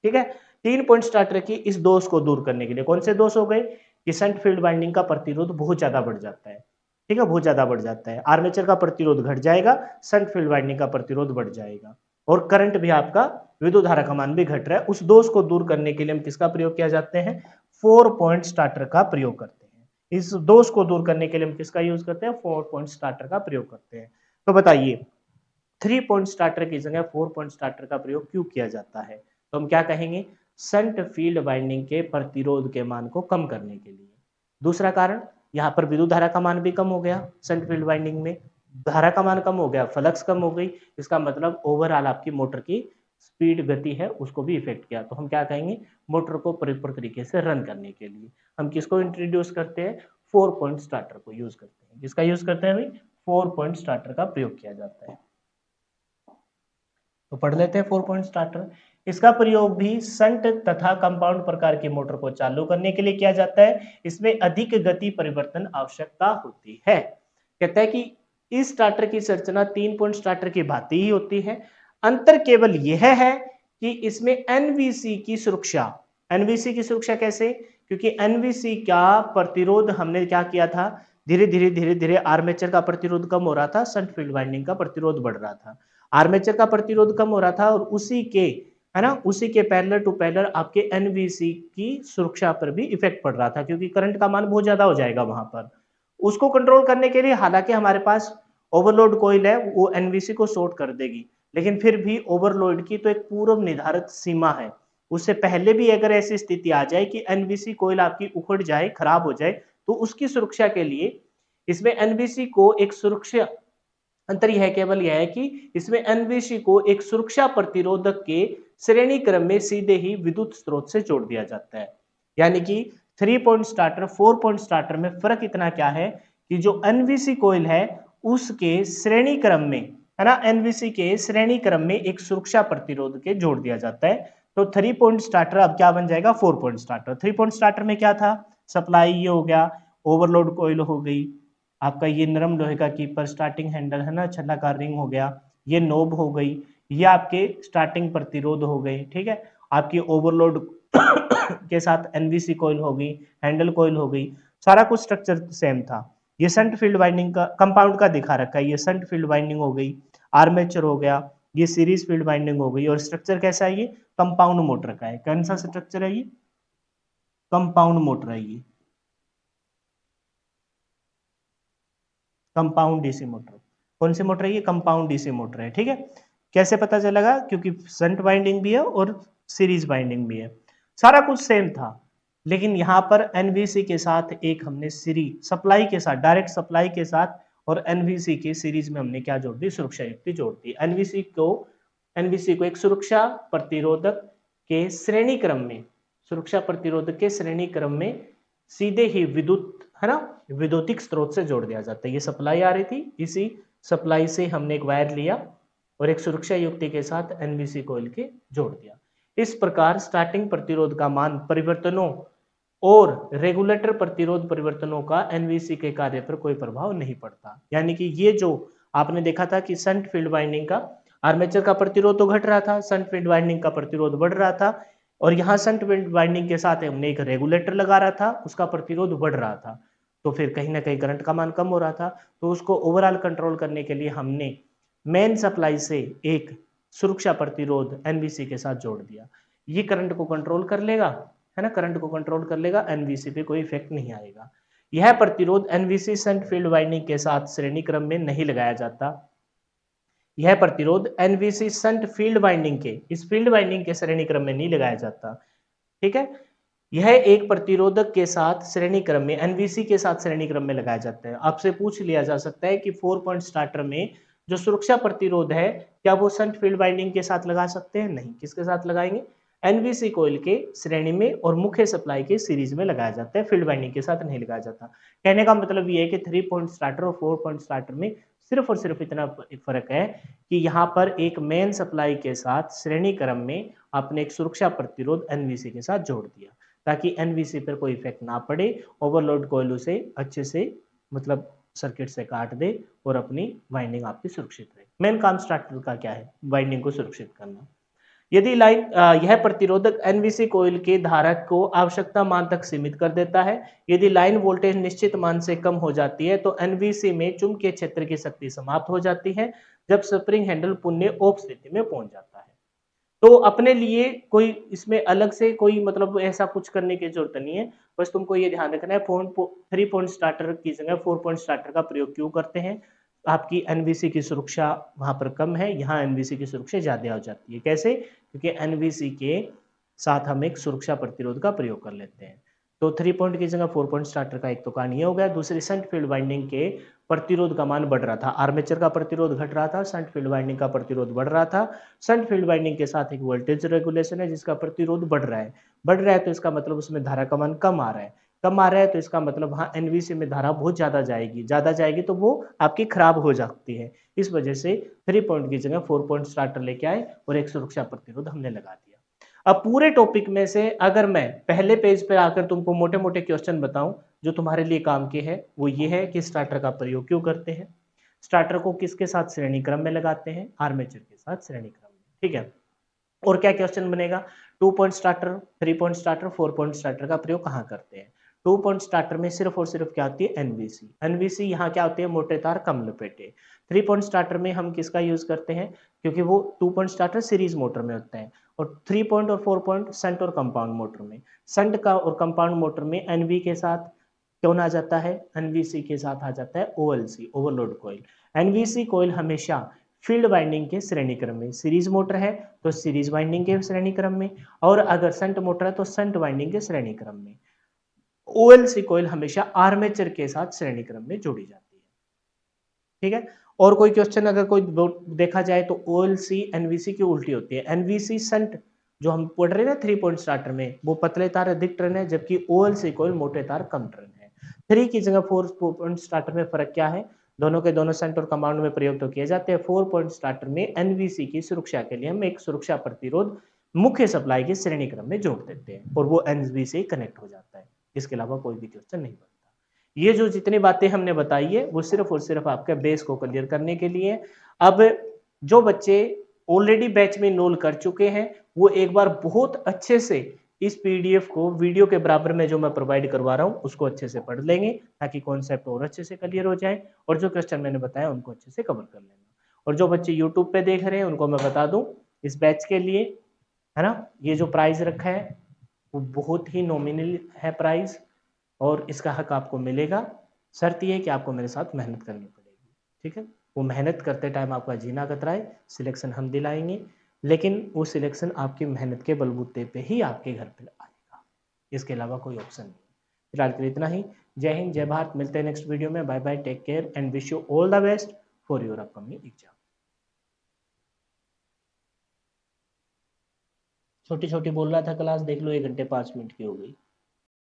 ठीक है। 3 पॉइंट स्टार्टर की इस दोष को दूर करने के लिए, कौन से दोष हो गए कि शंट फील्ड वाइंडिंग का प्रतिरोध बहुत ज्यादा बढ़ जाता है, ठीक है, बहुत ज्यादा बढ़ जाता है। आर्मेचर का प्रतिरोध घट जाएगा, शंट फील्ड वाइंडिंग का प्रतिरोध बढ़ जाएगा और करंट भी आपका विद्युत धारा का मान भी घट रहा है। उस दोष को दूर करने के लिए हम किसका प्रयोग किया जाते हैं, 4 पॉइंट स्टार्टर का प्रयोग करते हैं। इस दोष को दूर करने के लिए हम किसका यूज करते हैं, 4 पॉइंट स्टार्टर का प्रयोग करते हैं। तो बताइए 3 पॉइंट स्टार्टर की जगह 4 पॉइंट स्टार्टर का प्रयोग क्यों किया जाता है? तो हम क्या कहेंगे, शंट फील्ड वाइंडिंग के प्रतिरोध के मान को कम करने के लिए। दूसरा कारण, यहाँ पर विद्युत धारा का मान भी कम हो गया, शंट फील्ड वाइंडिंग में धारा का मान कम हो गया, फ्लक्स कम हो गई, इसका मतलब ओवरऑल आपकी मोटर की स्पीड गति है उसको भी इफेक्ट किया। तो हम क्या कहेंगे, मोटर को प्रॉपर तरीके से रन करने के लिए हम किसको इंट्रोड्यूस करते हैं, 4 पॉइंट स्टार्टर को यूज करते हैं। किसका यूज करते हैं भाई, 4 पॉइंट स्टार्टर का प्रयोग किया जाता है। तो पढ़ लेते हैं 4 पॉइंट स्टार्टर। इसका प्रयोग भी शंट तथा कंपाउंड प्रकार की मोटर को चालू करने के लिए किया जाता है। इसमें अधिक गति परिवर्तन आवश्यकता होती है। कहता है कि इस स्टार्टर की संरचना 3 पॉइंट स्टार्टर की भांति ही होती है। अंतर केवल यह है कि इसमें एनवीसी की सुरक्षा, एनवीसी की सुरक्षा कैसे, क्योंकि एनवीसी का प्रतिरोध हमने क्या किया था, धीरे धीरे आर्मेचर का प्रतिरोध कम हो रहा था, शंट फील्ड वाइंडिंग का प्रतिरोध बढ़ रहा था। आर्मेचर का प्रतिरोध कम हो रहा था और उसी के, है ना, उसी के पैरेलल टू पैरेलल आपके एनवीसी की सुरक्षा पर भी इफेक्ट पड़ रहा था, क्योंकि करंट का मान बहुत ज्यादा हो जाएगा वहां पर। उसको कंट्रोल करने के लिए हालांकि हमारे पास ओवरलोड कॉइल है, वो एनवीसी को शॉर्ट कर देगी, लेकिन फिर भी ओवरलोड की तो एक पूर्व निर्धारित सीमा है। उससे पहले भी अगर ऐसी स्थिति आ जाए कि एनवीसी कॉइल आपकी उखड़ जाए, खराब हो जाए, तो उसकी सुरक्षा के लिए इसमें एनवीसी को एक सुरक्षा, अंतर यह केवल यह है कि इसमें एनवीसी को एक सुरक्षा प्रतिरोधक के श्रेणी क्रम में सीधे ही विद्युत स्रोत से जोड़ दिया जाता है। यानी कि 3 पॉइंट स्टार्टर 4 पॉइंट स्टार्टर में फर्क इतना क्या है कि जो एनवीसी कॉइल है उसके श्रेणी क्रम में, है ना, एनवीसी के श्रेणी क्रम में एक सुरक्षा प्रतिरोध के जोड़ दिया जाता है। तो 3 पॉइंट स्टार्टर अब क्या बन जाएगा, 4 पॉइंट स्टार्टर। 3 पॉइंट स्टार्टर में क्या था, सप्लाई ये हो गया, ओवरलोड कॉइल हो गई, आपका ये नरम लोहे का कीपर स्टार्टिंग हैंडल है ना, छल्लाकार रिंग हो गया, ये नोब हो गई, ये आपके स्टार्टिंग प्रतिरोध हो गई, ठीक है। आपकी ओवरलोड के साथ एनवीसी कॉइल हो गई, हैंडल कॉइल हो गई, सारा कुछ स्ट्रक्चर सेम था। ये संट फील्ड वाइंडिंग का कंपाउंड का दिखा रखा है, ये संट फील्ड वाइंडिंग हो गई, आर्मेचर हो गया, ये सीरीज फील्ड वाइंडिंग हो गई, और स्ट्रक्चर कैसा है, ये कंपाउंड मोटर का है। कौन सा स्ट्रक्चर है, ये कंपाउंड मोटर है, ये कंपाउंड डीसी मोटर। कौन सी मोटर है, ये कंपाउंड डीसी मोटर है, ठीक है। कैसे पता चलेगा, क्योंकि संट वाइंडिंग भी है और सीरीज वाइंडिंग भी है, सारा कुछ सेम था। लेकिन यहाँ पर एनवीसी के साथ एक हमने सीरीज सप्लाई के साथ, डायरेक्ट सप्लाई के साथ और एनवीसी के सीरीज में हमने क्या जोड़ दी, सुरक्षा युक्ति जोड़ दी। एनवीसी को एक सुरक्षा प्रतिरोधक के श्रेणी क्रम में, सुरक्षा प्रतिरोधक के श्रेणी क्रम में सीधे ही विद्युत, है ना, विद्युतिक स्रोत से जोड़ दिया जाता है। ये सप्लाई आ रही थी, इसी सप्लाई से हमने एक वायर लिया और एक सुरक्षा युक्ति के साथ एनवीसी कॉइल के जोड़ दिया। इस प्रकार स्टार्टिंग प्रतिरोध का मान परिवर्तनों और रेगुलेटर प्रतिरोध परिवर्तनों का एनवीसी के कार्य पर कोई प्रभाव नहीं पड़ता। यानी कि ये जो आपने देखा था कि शंट फील्ड वाइंडिंग का आर्मेचर का प्रतिरोध तो घट रहा था, शंट फील्ड वाइंडिंग का प्रतिरोध बढ़ रहा था, और यहाँ शंट फील्ड वाइंडिंग के साथ हमने एक रेगुलेटर लगा रहा था, उसका प्रतिरोध बढ़ रहा था, तो फिर कहीं ना कहीं करंट का मान कम हो रहा था। तो उसको ओवरऑल कंट्रोल करने के लिए हमने मेन सप्लाई से एक सुरक्षा प्रतिरोध एनवीसी के साथ जोड़ दिया। ये करंट को कंट्रोल कर लेगा, है ना, करंट को कंट्रोल कर लेगा, एनवीसी पे कोई इफेक्ट नहीं आएगा। यह प्रतिरोध एनवीसी शंट फील्ड वाइंडिंग के साथ श्रेणी क्रम में नहीं लगाया जाता। यह प्रतिरोध एनवीसी शंट फील्ड वाइंडिंग के, इस फील्ड वाइंडिंग के श्रेणी क्रम में नहीं लगाया जाता, ठीक है। यह एक प्रतिरोधक के साथ श्रेणी क्रम में, एनवीसी के साथ श्रेणी क्रम में लगाया जाता है। आपसे पूछ लिया जा सकता है कि 4 पॉइंट स्टार्टर में जो सुरक्षा प्रतिरोध है, क्या वो शंट फील्ड वाइंडिंग के साथ लगा सकते हैं, नहीं। किसके साथ लगाएंगे, एनवीसी कॉइल के श्रेणी में और मुख्य सप्लाई के सीरीज में लगाया जाता है, फील्ड वाइंडिंग के साथ नहीं लगाया जाता। कहने का मतलब ये है कि 3 पॉइंट स्टार्टर और 4 पॉइंट स्टार्टर में सिर्फ और सिर्फ इतना फर्क है कि यहाँ पर एक मेन सप्लाई के साथ श्रेणी क्रम में आपने एक सुरक्षा प्रतिरोध एनवीसी के साथ जोड़ दिया, ताकि एनवीसी पर कोई इफेक्ट ना पड़े, ओवरलोड कॉइल उसे अच्छे से मतलब सर्किट से काट दे और अपनी वाइंडिंग आपकी सुरक्षित रहे। मेन काम स्टार्टर का क्या है, वाइंडिंग को सुरक्षित करना। यदि लाइन यह प्रतिरोधक एनवीसी कॉइल के धारक को आवश्यकता मान तक सीमित कर देता है। यदि लाइन वोल्टेज निश्चित मान से कम हो जाती है तो एनवीसी में चुंबकीय क्षेत्र की शक्ति समाप्त हो जाती है, जब स्प्रिंग हैंडल पुनः ऑफ स्थिति में पहुंच जाता है। तो अपने लिए कोई इसमें अलग से कोई मतलब ऐसा कुछ करने की जरूरत नहीं है, बस तुमको ये ध्यान रखना है 3 पॉइंट स्टार्टर की जगह 4 पॉइंट स्टार्टर का प्रयोग क्यों करते हैं। आपकी एनवीसी की सुरक्षा वहां पर कम है, यहाँ एनवीसी की सुरक्षा ज्यादा हो जाती है। कैसे, क्योंकि एनवीसी के साथ हम एक सुरक्षा प्रतिरोध का प्रयोग कर लेते हैं। तो 3 पॉइंट की जगह 4 पॉइंट स्टार्टर का एक तो कारण ये हो गया। दूसरी शंट फील्ड वाइंडिंग के प्रतिरोध का मान बढ़ रहा था, आर्मेचर का प्रतिरोध घट रहा था, शंट फील्ड वाइंडिंग का प्रतिरोध बढ़ रहा था। शंट फील्ड वाइंडिंग के साथ एक वोल्टेज रेगुलेशन है जिसका प्रतिरोध बढ़ रहा है, बढ़ रहा है तो इसका मतलब उसमें धारा का मान कम आ रहा है, कम आ रहा है तो इसका मतलब हाँ एनवीसी में धारा बहुत ज्यादा जाएगी, ज्यादा जाएगी तो वो आपकी खराब हो जाती है। इस वजह से 3 पॉइंट की जगह 4 पॉइंट स्टार्टर लेके आए और एक सुरक्षा प्रतिरोध हमने लगा दिया। अब पूरे टॉपिक में से अगर मैं पहले पेज पे आकर तुमको मोटे मोटे क्वेश्चन बताऊं जो तुम्हारे लिए काम के है, वो ये है कि स्टार्टर का प्रयोग क्यों करते हैं, स्टार्टर को किसके साथ श्रेणी क्रम में लगाते हैं, आर्मेचर के साथ श्रेणी क्रम में, ठीक है। और क्या क्वेश्चन बनेगा, 2 point starter, 3 point starter, 4 point starter का प्रयोग कहाँ करते हैं। 2 पॉइंट स्टार्टर में सिर्फ और सिर्फ क्या होती है, एनवीसी। एनवीसी यहाँ क्या होती है, मोटे तार कम लपेटे। 3 पॉइंट स्टार्टर में हम किसका यूज करते हैं, क्योंकि वो 2 पॉइंट स्टार्टर सीरीज मोटर में होते हैं, और 3 पॉइंट और 4 पॉइंट संट और कंपाउंड मोटर में। संट का और कंपाउंड मोटर में एनवी के साथ कौन आ जाता है, एनवीसी के साथ आ जाता है ओएलसी, ओवरलोड कॉइल। एनवीसी कॉइल हमेशा फील्ड वाइंडिंग के श्रेणी क्रम में, सीरीज मोटर है तो सीरीज वाइंडिंग के श्रेणी क्रम में, और अगर संट मोटर है तो संट वाइंडिंग के श्रेणी क्रम में। ओएलसी कॉइल हमेशा आर्मेचर के साथ श्रेणी क्रम में जोड़ी जाती है, ठीक है। और कोई क्वेश्चन अगर कोई देखा जाए तो ओएलसी एनवीसी की उल्टी होती है। एनवीसी संट जो हम पढ़ रहे हैं ना 3 पॉइंट स्टार्टर में, वो पतले तार अधिक टर्न है, जबकि ओएलसी कॉइल मोटे तार कम टर्न है। 3 की जगह 4 पॉइंट स्टार्टर में फ़र्क क्या है? दोनों के दोनों सेंट और कमांड में प्रयोग तो किए जाते हैं। 4 पॉइंट स्टार्टर में एनवीसी की सुरक्षा के लिए हम एक सुरक्षा प्रतिरोध मुख्य सप्लाई के श्रेणी क्रम में जोड़ देते हैं और वो एनवी से कनेक्ट हो जाता है। इसके अलावा कोई भी क्वेश्चन नहीं बनता। ये जो जितनी बातें हमने बताई है वो सिर्फ और सिर्फ आपके बेस को क्लियर करने के लिए। अब जो बच्चे ऑलरेडी बैच में इनरोल कर चुके हैं वो एक बार बहुत अच्छे से इस पीडीएफ को वीडियो के बराबर में जो मैं प्रोवाइड करवा रहा हूँ उसको अच्छे से पढ़ लेंगे ताकि कॉन्सेप्ट और अच्छे से क्लियर हो जाए और जो क्वेश्चन मैंने बताया उनको अच्छे से कवर कर लेना। और जो बच्चे यूट्यूब पे देख रहे हैं उनको मैं बता दूं इस बैच के लिए, है ना, ये जो प्राइस रखा है वो बहुत ही नॉमिनल है प्राइस और इसका हक आपको मिलेगा। शर्त ये है कि आपको मेरे साथ मेहनत करनी पड़ेगी, ठीक है। वो मेहनत करते टाइम आपका जीना कतराए, सिलेक्शन हम दिलाएंगे, लेकिन वो सिलेक्शन आपकी मेहनत के बलबूते पे ही आपके घर पे आएगा, इसके अलावा कोई ऑप्शन नहीं। फिलहाल के लिए इतना ही। जय हिंद, जय भारत। मिलते हैं नेक्स्ट वीडियो में। Bye bye, take care and wish you all the best for your upcoming exam. छोटी छोटी बोल रहा था क्लास, देख लो 1 घंटे 5 मिनट की हो गई।